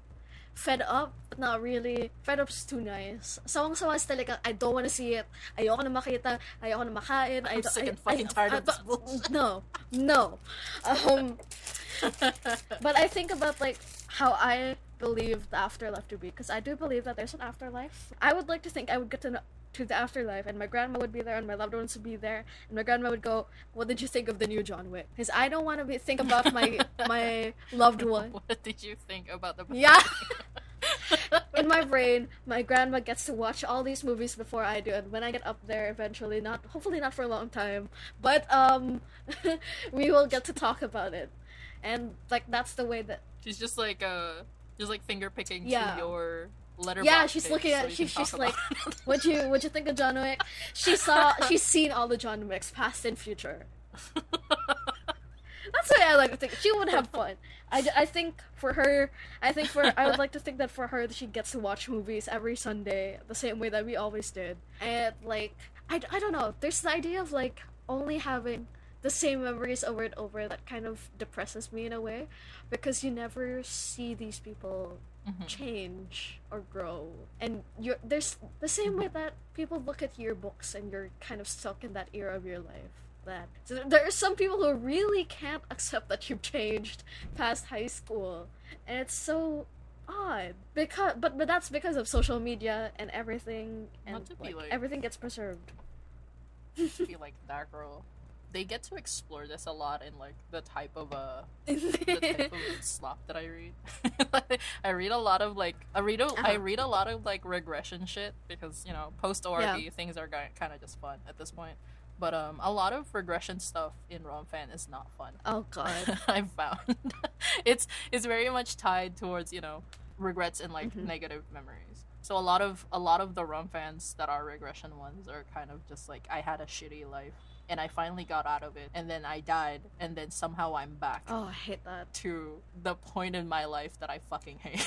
fed up, but not really. Fed up's too nice. Sawang-sawa is talaga, I don't want to see it. Ayoko na makita. Ayoko na makain. I'm sick and fucking tired of this bullshit. No. But I think about, like, how I believe the afterlife to be. Because I do believe that there's an afterlife. I would like to think I would get to the afterlife, and my grandma would be there, and my loved ones would be there, and my grandma would go, "What did you think of the new John Wick?" Because I don't want to think about my loved one. What did you think about the? Yeah. In my brain, my grandma gets to watch all these movies before I do, and when I get up there, eventually, hopefully not for a long time, but we will get to talk about it, and like that's the way that She's just like finger picking Yeah. to your letterbox. Yeah, she's page looking so at. you can She's talk like, about it. "What'd you think of John Wick?" She's seen all the John Wicks, past and future. That's the way I like to think. She would have fun. I think for her, I would like to think that for her, she gets to watch movies every Sunday the same way that we always did. And like, I don't know. There's the idea of like only having the same memories over and over that kind of depresses me in a way, because you never see these people change or grow, and there's the same way that people look at yearbooks and you're kind of stuck in that era of your life. That so there are some people who really can't accept that you've changed past high school, and it's so odd but that's because of social media and everything, and Not to be like- everything gets preserved. To be like that girl. They get to explore this a lot in like the type of slop that I read. I read a lot of like I read a lot of like regression shit, because post ORB things are kind of just fun at this point. But a lot of regression stuff in rom-fan is not fun. Oh god. I've found it's very much tied towards regrets and like negative memories. So a lot of the rom-fans that are regression ones are kind of just like, I had a shitty life and I finally got out of it, and then I died, and then somehow I'm back. Oh, I hate that. To the point in my life that I fucking hate.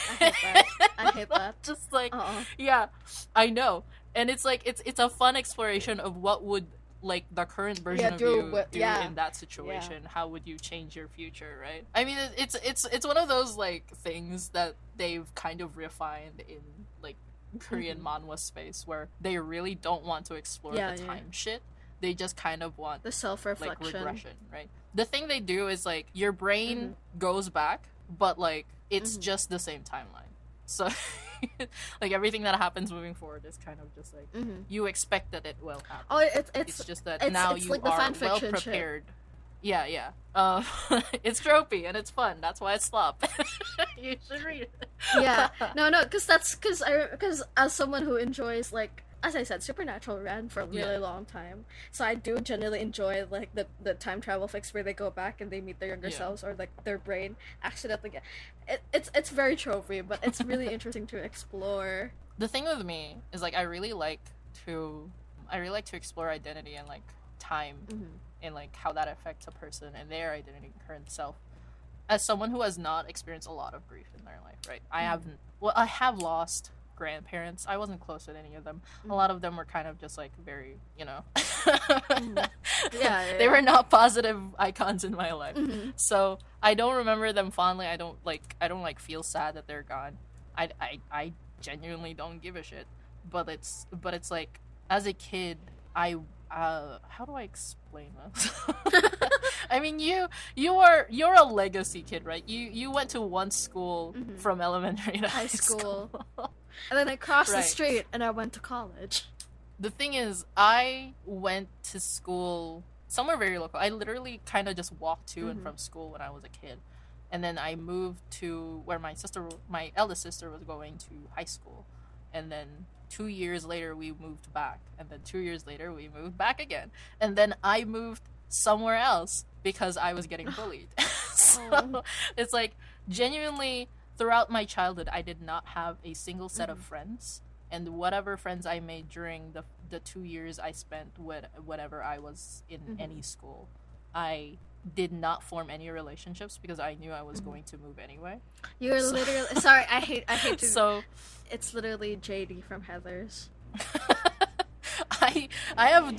I hate that. Just like, yeah, I know. And it's like, it's a fun exploration of what would like the current version of you do in that situation. How would you change your future, right? I mean, it's one of those like things that they've kind of refined in like Korean manhwa space, where they really don't want to explore the time shit. They just kind of want the self-reflection, like regression, right? The thing they do is like your brain goes back, but like it's just the same timeline. So like everything that happens moving forward is kind of just like you expect that it will happen. Oh, it's just that now you like are well prepared. Shit. Yeah. It's tropey and it's fun. That's why it's slop. You should read it. Yeah. No, because as someone who enjoys, like, as I said, Supernatural ran for a really long time, so I do generally enjoy like the time travel fix where they go back and they meet their younger selves, or like their brain accidentally it's very tropey, but it's really interesting to explore. The thing with me is like I really like to explore identity and like time and like how that affects a person and their identity, current self. as someone who has not experienced a lot of grief in their life, right? I have lost grandparents. I wasn't close with any of them. A lot of them were kind of just like very, Yeah. They were not positive icons in my life. So I don't remember them fondly. I don't feel sad that they're gone. I genuinely don't give a shit. But it's like, as a kid, how do I explain this? I mean, you're a legacy kid, right? You went to one school from elementary to high school. And then I crossed the Right. street and I went to college. The thing is, I went to school somewhere very local. I literally kind of just walked to and from school when I was a kid. And then I moved to where my eldest sister was going to high school. And then 2 years later, we moved back. And then 2 years later, we moved back again. And then I moved somewhere else because I was getting bullied. So it's like, genuinely, throughout my childhood, I did not have a single set of friends. And whatever friends I made during the 2 years I spent with whatever I was in any school, I did not form any relationships because I knew I was going to move anyway. You're literally sorry. I hate to. So It's literally JD from Heathers. I have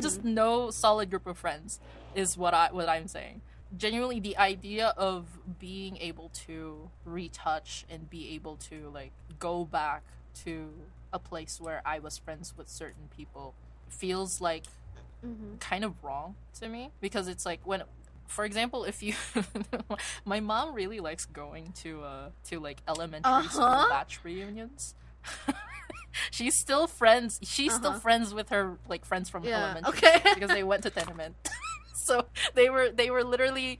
just no solid group of friends, is what I'm saying. Genuinely, the idea of being able to retouch and be able to like go back to a place where I was friends with certain people feels like kind of wrong to me, because it's like, when, for example, if you my mom really likes going to like elementary school batch reunions. She's still friends with her like friends from elementary because they went to tenement. So they were literally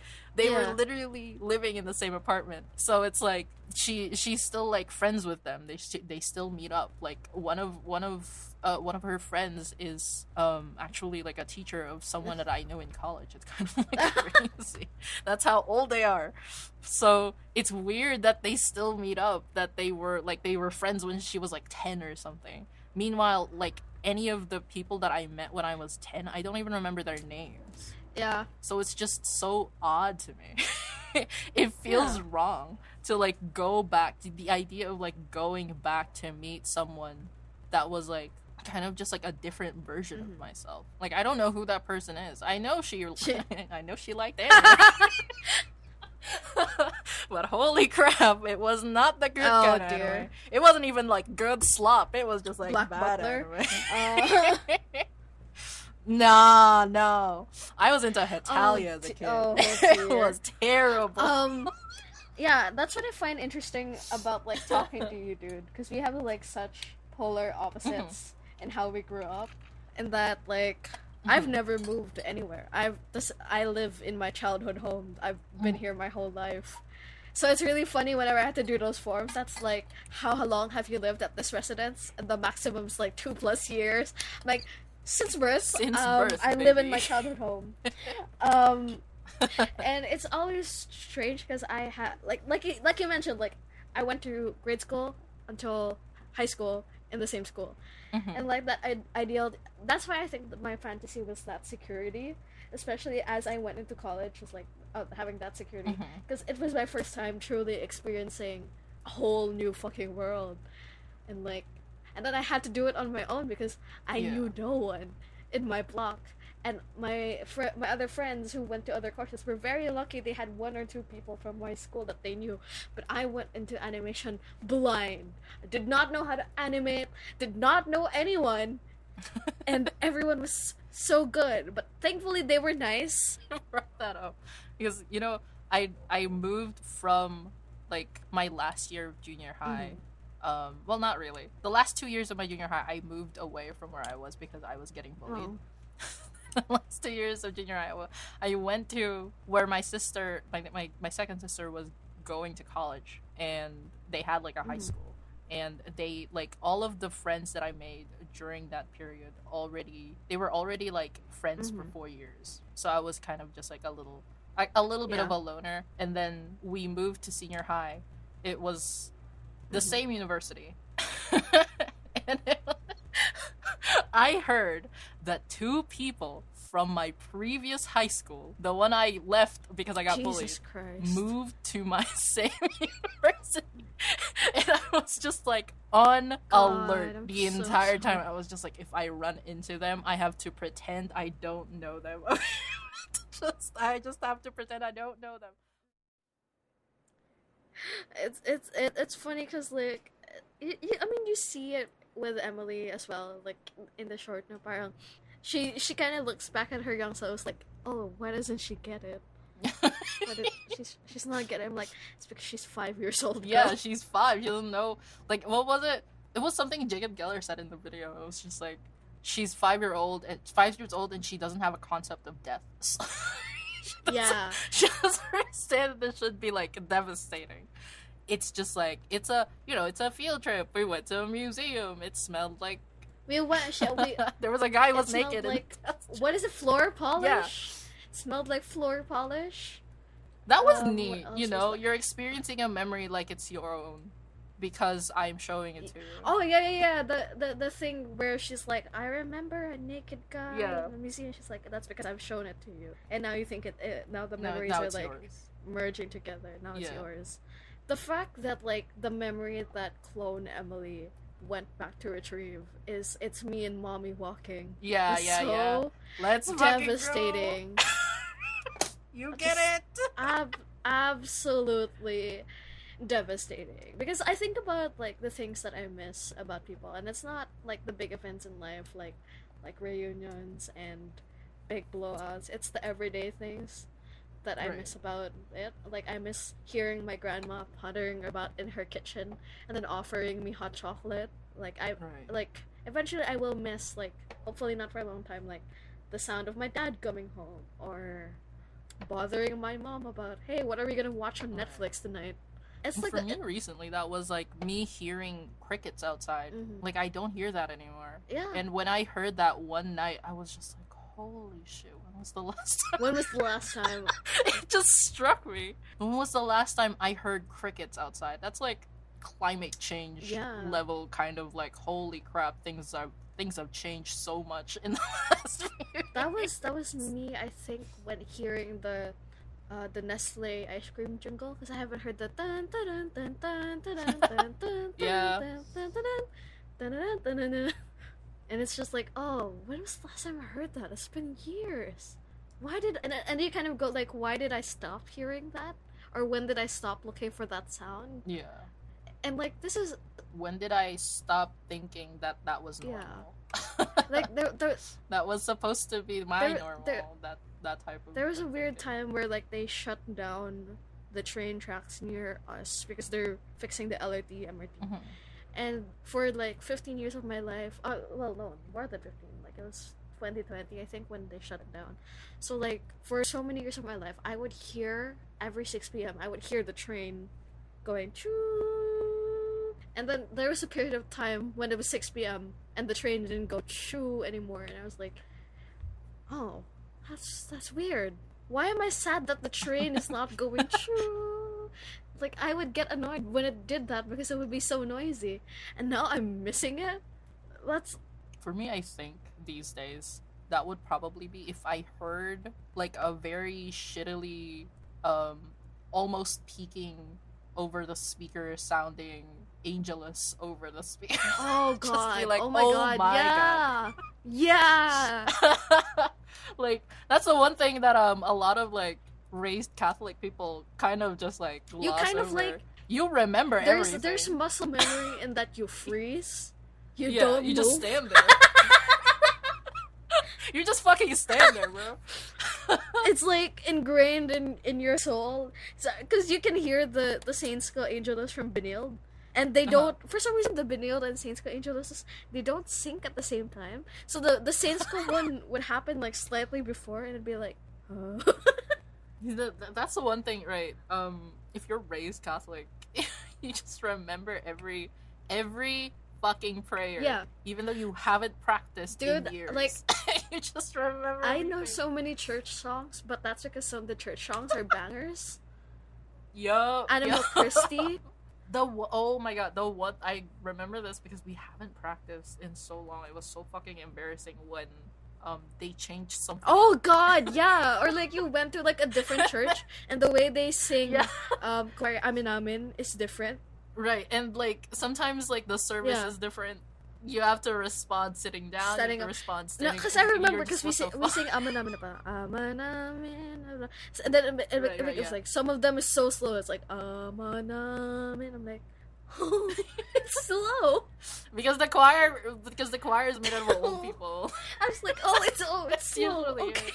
living in the same apartment. So it's like she's still like friends with them. They still meet up. Like one of her friends is actually like a teacher of someone that I knew in college. It's kind of like crazy. That's how old they are. So it's weird that they still meet up. That they were friends when she was like 10 or something. Meanwhile, like any of the people that I met when I was 10, I don't even remember their names. Yeah. So it's just so odd to me. It feels wrong to like go back to the idea of like going back to meet someone that was like kind of just like a different version of myself. Like, I don't know who that person is. I know she liked anime. But holy crap, it was not the good kind of anime. It wasn't even like good slop. It was just like Black bad Butler? anime. No. I was into Hetalia as a kid. It was terrible. Yeah, that's what I find interesting about like talking to you, dude, because we have like such polar opposites in how we grew up, and that like I've never moved anywhere. I live in my childhood home. I've been here my whole life. So it's really funny whenever I have to do those forms. That's like, how long have you lived at this residence? And the maximum's like 2+ years. Like, since birth, I live in my childhood home. And it's always strange because I had like you mentioned, like I went to grade school until high school in the same school, and like that ideal. That's why I think that my fantasy was that security, especially as I went into college, was like having that security, because it was my first time truly experiencing a whole new fucking world, and then I had to do it on my own because I knew no one in my block. And my other friends who went to other courses were very lucky. They had 1 or 2 people from my school that they knew. But I went into animation blind. I did not know how to animate, did not know anyone. And everyone was so good. But thankfully they were nice. I brought that up because, I moved from like my last year of junior high. Well, not really. The last 2 years of my junior high, I moved away from where I was because I was getting bullied. The last 2 years of junior high, I went to where my sister, my second sister, was going to college, and they had like a high school, and they like all of the friends that I made during that period they were already like friends for 4 years. So I was kind of just like a little bit of a loner. And then we moved to senior high. It was the same university, and I heard that 2 people from my previous high school, the one I left because I got Jesus bullied, Christ. moved to my same university. And I was just like on alert I'm the so entire time. sorry. I was just like, if I run into them, I have to pretend I don't know them. I just have to pretend I don't know them. It's funny because like I mean you see it with Emily as well, like in the short no parang she kind of looks back at her young self like, oh, why doesn't she get it? She's not getting it. I'm like, it's because she's 5 years old. Yeah, girl. she's 5. She doesn't know. Like, what was it? It was something Jacob Geller said in the video. It was just like, she's 5 years old and she doesn't have a concept of death. Yeah. She doesn't understand that this should be like devastating. It's just like, it's a field trip. We went to a museum. It smelled like We went. there was a guy who was smelled naked. like what is it? Floor polish. Yeah. It smelled like floor polish. That was What neat. else You was know, there? you're experiencing a memory like it's your own because I'm showing it to you. Oh yeah. The thing where she's like, I remember a naked guy Yeah. in the museum. She's like, that's because I've shown it to you, and now you think now the Now- memories now are it's like yours. merging together. Now it's Yeah. yours. The fact that like the memory that clone Emily went back to retrieve it's me and mommy walking. Yeah, It's yeah. so Let's fucking devastating. go. You get it? Absolutely devastating, because I think about like the things that I miss about people, and it's not like the big events in life like reunions and big blowouts. It's the everyday things that I Right. miss about it. Like I miss hearing my grandma puttering about in her kitchen and then offering me hot chocolate. Like Right. like eventually I will miss, like hopefully not for a long time, like the sound of my dad coming home or bothering my mom about, hey, what are we gonna watch on Netflix tonight? It's like For me recently, that was like me hearing crickets outside. Mhm. Like I don't hear that anymore. yeah. And when I heard that one night, I was just like, holy shit, when was the last time? When was the last time? It just struck me. When was the last time I heard crickets outside? That's like climate change Yeah. level kind of like, holy crap, things have changed so much in the last few That years. was me, I think, when hearing the Nestle ice cream jingle, because I haven't heard the dun dun dun dun dun dun dun dun Yeah. dun dun dun dun dun dun dun dun. And it's just like, oh, when was the last time I heard that? It's been years. Why did and you kind of go like, why did I stop hearing that, or when did I stop looking for that sound? Yeah. And like this is When did I stop thinking that that was Yeah. normal? like there that was supposed to be my There- normal. there- that type of. There was a weird thinking. time where like they shut down the train tracks near us because they're fixing the LRT MRT. Mhm. And for like 15 years of my life, well no, more than 15, like it was 2020 I think when they shut it down. So like for so many years of my life, I would hear every 6 p.m. I would hear the train going choo. And then there was a period of time when it was 6 p.m. and the train didn't go choo anymore, and I was like, oh, that's weird. Why am I sad that the train is not going choo? Like I would get annoyed when it did that because it would be so noisy, and now I'm missing it. That's For me, I think these days that would probably be if I heard like a very shittily, almost peaking over the speaker sounding Angelus over the speaker. oh Just god, be like, oh my "Oh god, my yeah, yeah. Like that's the one thing that a lot of like raised Catholic people kind of just like gloss You kind of, over. like- you remember everything. There's muscle memory in that you freeze. You Yeah, don't you move. just stand there. You just fucking stand there, bro. It's like ingrained in your soul, because you can hear the Saints Go Angelus from Benilde, and they don't for some reason the Benilde and Saints Go Angelus, they don't sync at the same time. So the Saints Go one would happen like slightly before, and it'd be like, huh? That's the one thing, right? If you're raised Catholic, you just remember every fucking prayer. Yeah. Even though you haven't practiced Dude, in years. like, you just remember I know everything. so many church songs, but that's because some of the church songs are bangers. Yup. Animal yup. Christi. Oh my god, the one I remember this because we haven't practiced in so long. It was so fucking embarrassing when they changed something. Oh God, yeah. Or like you went to like a different church, and the way they sing, choir Amin Amin is different. Right, and like sometimes like the service is different. You have to respond sitting down. Standing you have to up. respond No, standing. because I remember You're just, because we what the sing fuck? Amin Amin Amin Amin, and then it Right, becomes yeah. like some of them is so slow. It's like Amin Amin. I'm like, oh, it's slow. because the choir is made up of old people. I was like, it's slow. Usually, Okay.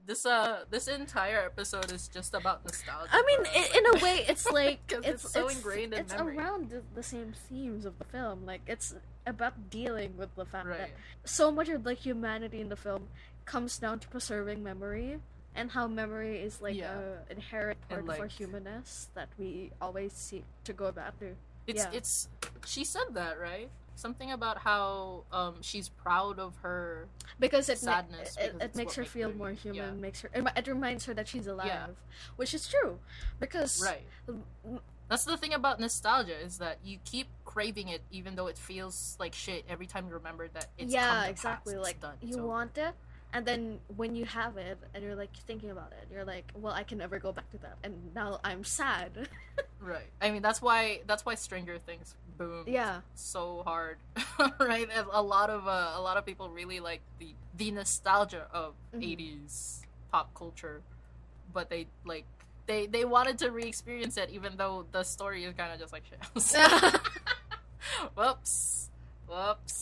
This entire episode is just about nostalgia. I mean, bro. in a way, it's like 'Cause it's so ingrained in it's memory. around the same themes of the film. Like it's about dealing with the fact that Right. so much of the humanity in the film comes down to preserving memory and how memory is like Yeah. a inherent part And, of our like- humanness that we always seek to go back to. It's Yeah. it's she said that, right? Something about how she's proud of her. Because Sadness, because it it's makes what her makes feel her more human. human. Yeah. Makes her it reminds her that she's alive, which is true. Because Right. That's the thing about nostalgia is that you keep craving it even though it feels like shit every time you remember that it's come yeah, to exactly. pass. It's Like done. you It's over. want it, and then when you have it, and you're like thinking about it, you're like, well, I can never go back to that, and now I'm sad. Right. I mean that's why Stranger Things boomed Yeah. so hard. Right? And a lot of people really like the nostalgia of Mhm. 80s pop culture, but they like they wanted to re-experience it even though the story is kind of just like shit. Whoops.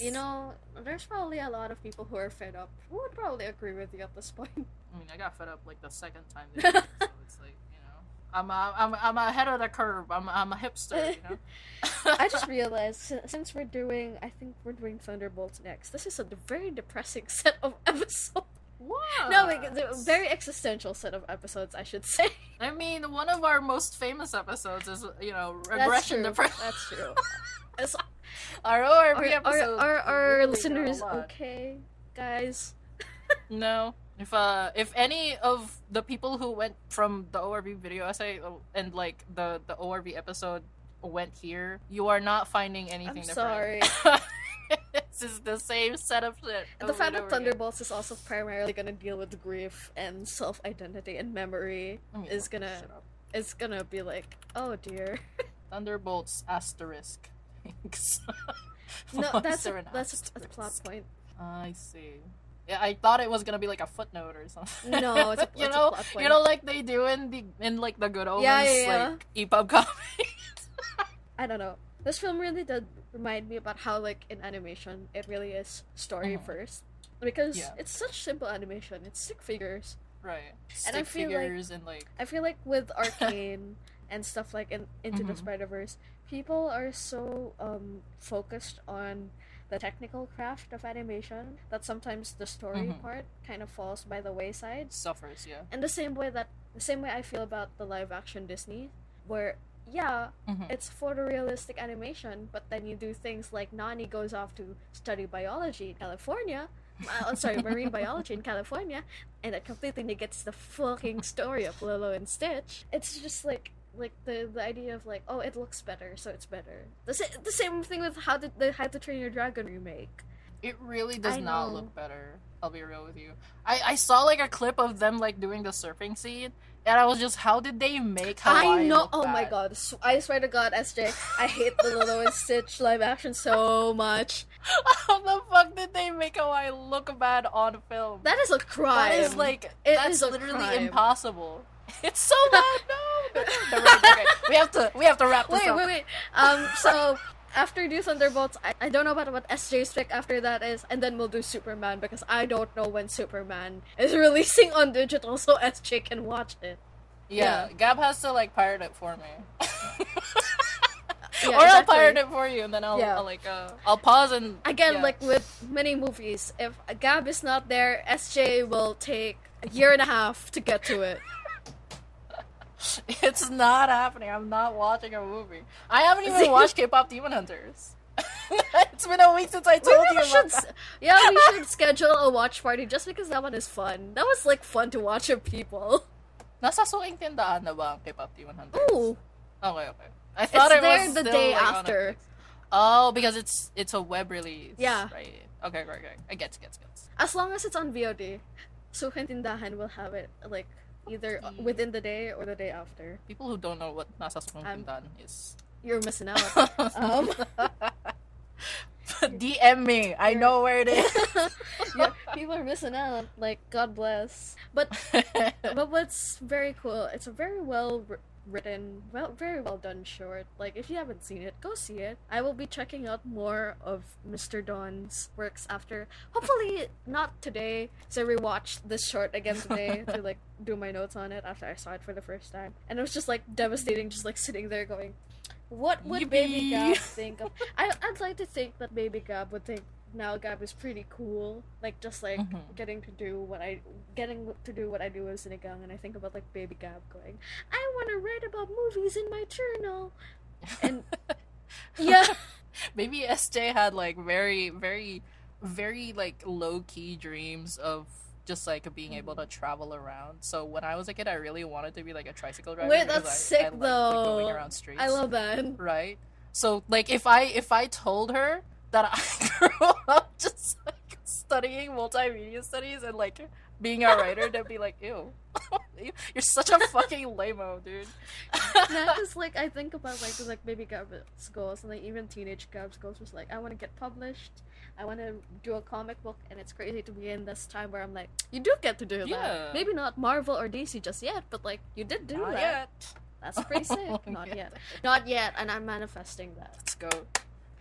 You know, there's probably a lot of people who are fed up who would probably agree with you at this point. I mean, I got fed up like the second time they did it, so it's like, you know, I'm ahead of the curve. I'm a hipster, you know. I just realized since I think we're doing Thunderbolts next. This is a very depressing set of episodes. What? No, a very existential set of episodes, I should say. I mean, one of our most famous episodes is, you know, That's regression true. depression. That's true. It's- Our ORV episode. Are really listeners got a lot. okay, guys? No. If any of the people who went from the ORV video essay and like the ORV episode went here, you are not finding anything I'm different. sorry. This is the same set of shit. And the over fact and that over again. Thunderbolts is also primarily gonna deal with grief and self-identity and memory I mean, is shut gonna up. it's gonna be like, oh dear. Thunderbolts asterisk. Thanks. No, Why that's is there an that's a asterisk? plot point. I see. Yeah, I thought it was gonna be like a footnote or something. No, it's a you it's a know, plot point. you know, like they do in like the Good Omens, Yeah. like EPUB comics. I don't know. This film really did remind me about how, like, in animation, it really is story Mhm. first. Because Yeah. it's such simple animation. It's stick figures. Right. And I Stick feel like- figures and like I feel like with Arcane and stuff like Into the Mhm. Spider-Verse, people are so focused on the technical craft of animation that sometimes the story Mhm. part kind of falls by the wayside. suffers, yeah. And the same way I feel about the live action Disney, where Mhm. it's photorealistic animation, but then you do things like Nani goes off to study biology in California. Marine biology in California, and it completely negates the fucking story of Lilo and Stitch. It's just like the idea of like, oh, it looks better, so it's better. The same thing with How to Train Your Dragon remake. It really does I not know. look better. I'll be real with you. I saw like a clip of them like doing the surfing scene, and I was just, how did they make Hawaii I know. look Oh my bad? god! I swear to God, SJ, I hate the Lilo and Stitch live action so much. How the fuck did they make Hawaii look bad on film? That is a crime. That is like It that's is a literally crime. impossible. It's so bad. No. Okay. We have to wrap this up. Wait. So after do Thunderbolts, I don't know about what SJ's pick after that is, and then we'll do Superman because I don't know when Superman is releasing on digital, so SJ can watch it. Yeah, Gab has to like pirate it for me. Yeah, or I'll exactly. pirate it for you, and then Yeah. I'll pause and Again, yeah. like with many movies, if Gab is not there, SJ will take a year and a half to get to it. It's not happening. I'm not watching a movie. I haven't even watched K-pop Demon Hunters. It's been a week since I told you about that. We should schedule a watch party just because that one is fun. That was like fun to watch with people. Nasa suking tindahan na ba ang K-pop Demon Hunters? Ooh, Okay. I thought it's it there was the still, day like, on after. Netflix. Oh, because it's a web release. Yeah. Right. Okay. I get. As long as it's on VOD, Sukin Tindahan will have it like either within the day or the day after. People who don't know what Nasa Sukong Tindahan is. You're missing out. DM me. I know where it is. Yeah, people are missing out. Like, God bless. But what's very cool, it's a very well written, very well done short. Like, if you haven't seen it, go see it. I will be checking out more of Mr. Dawn's works after. Hopefully not today. So I rewatched this short again today to like do my notes on it after I saw it for the first time. And it was just like devastating, just like sitting there going, what would Yippee! Baby Gab think of? I'd like to think that Baby Gab would think now Gab is pretty cool. Like, just like getting to do what I do as sinigang, and I think about like Baby Gab going, I want to write about movies in my journal, and yeah, Maybe SJ had like very like low key dreams of just like being able to travel around. So when I was a kid, I really wanted to be like a tricycle driver. Wait, that's sick I liked, though. like, going around streets. I love that. Right. So like if I told her that I grew up just like studying multimedia studies and like being a writer, they'd be like, ew. You're such a fucking lame-o, dude. Yeah, because like I think about like Baby Gab's goals and like even teenage Gab's goals was like, I want to get published, I want to do a comic book, and it's crazy to be in this time where I'm like, you do get to do that. Maybe not Marvel or DC just yet, but like you did do Not that. yet. That's pretty sick. Not yet, and I'm manifesting that. Let's go.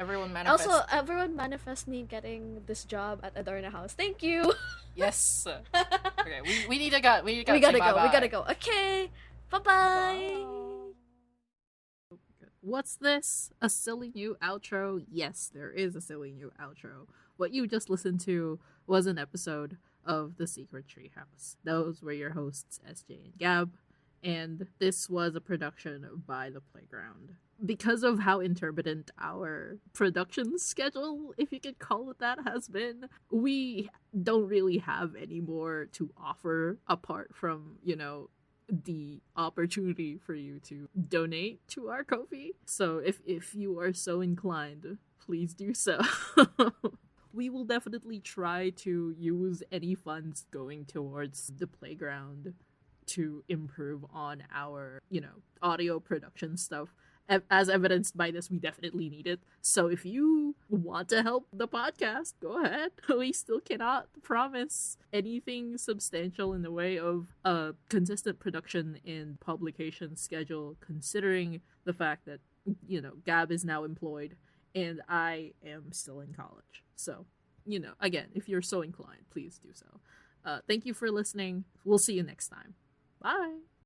Everyone manifest. Also, everyone manifest me getting this job at Adorna House. Thank you. Yes. Okay, we need to go. We gotta go. We gotta go. Okay. Bye-bye. What's this? A silly new outro? Yes, there is a silly new outro. What you just listened to was an episode of The Secret Treehouse. Those were your hosts, SJ and Gab, and this was a production by The Playground. Because of how intermittent our production schedule, if you could call it that, has been, we don't really have any more to offer apart from, the opportunity for you to donate to our Ko-fi. So if you are so inclined, please do so. We will definitely try to use any funds going towards The Playground to improve on our, audio production stuff. As evidenced by this, we definitely need it. So if you want to help the podcast, go ahead. We still cannot promise anything substantial in the way of a consistent production and publication schedule, considering the fact that, Gab is now employed and I am still in college. So, again, if you're so inclined, please do so. Thank you for listening. We'll see you next time. Bye!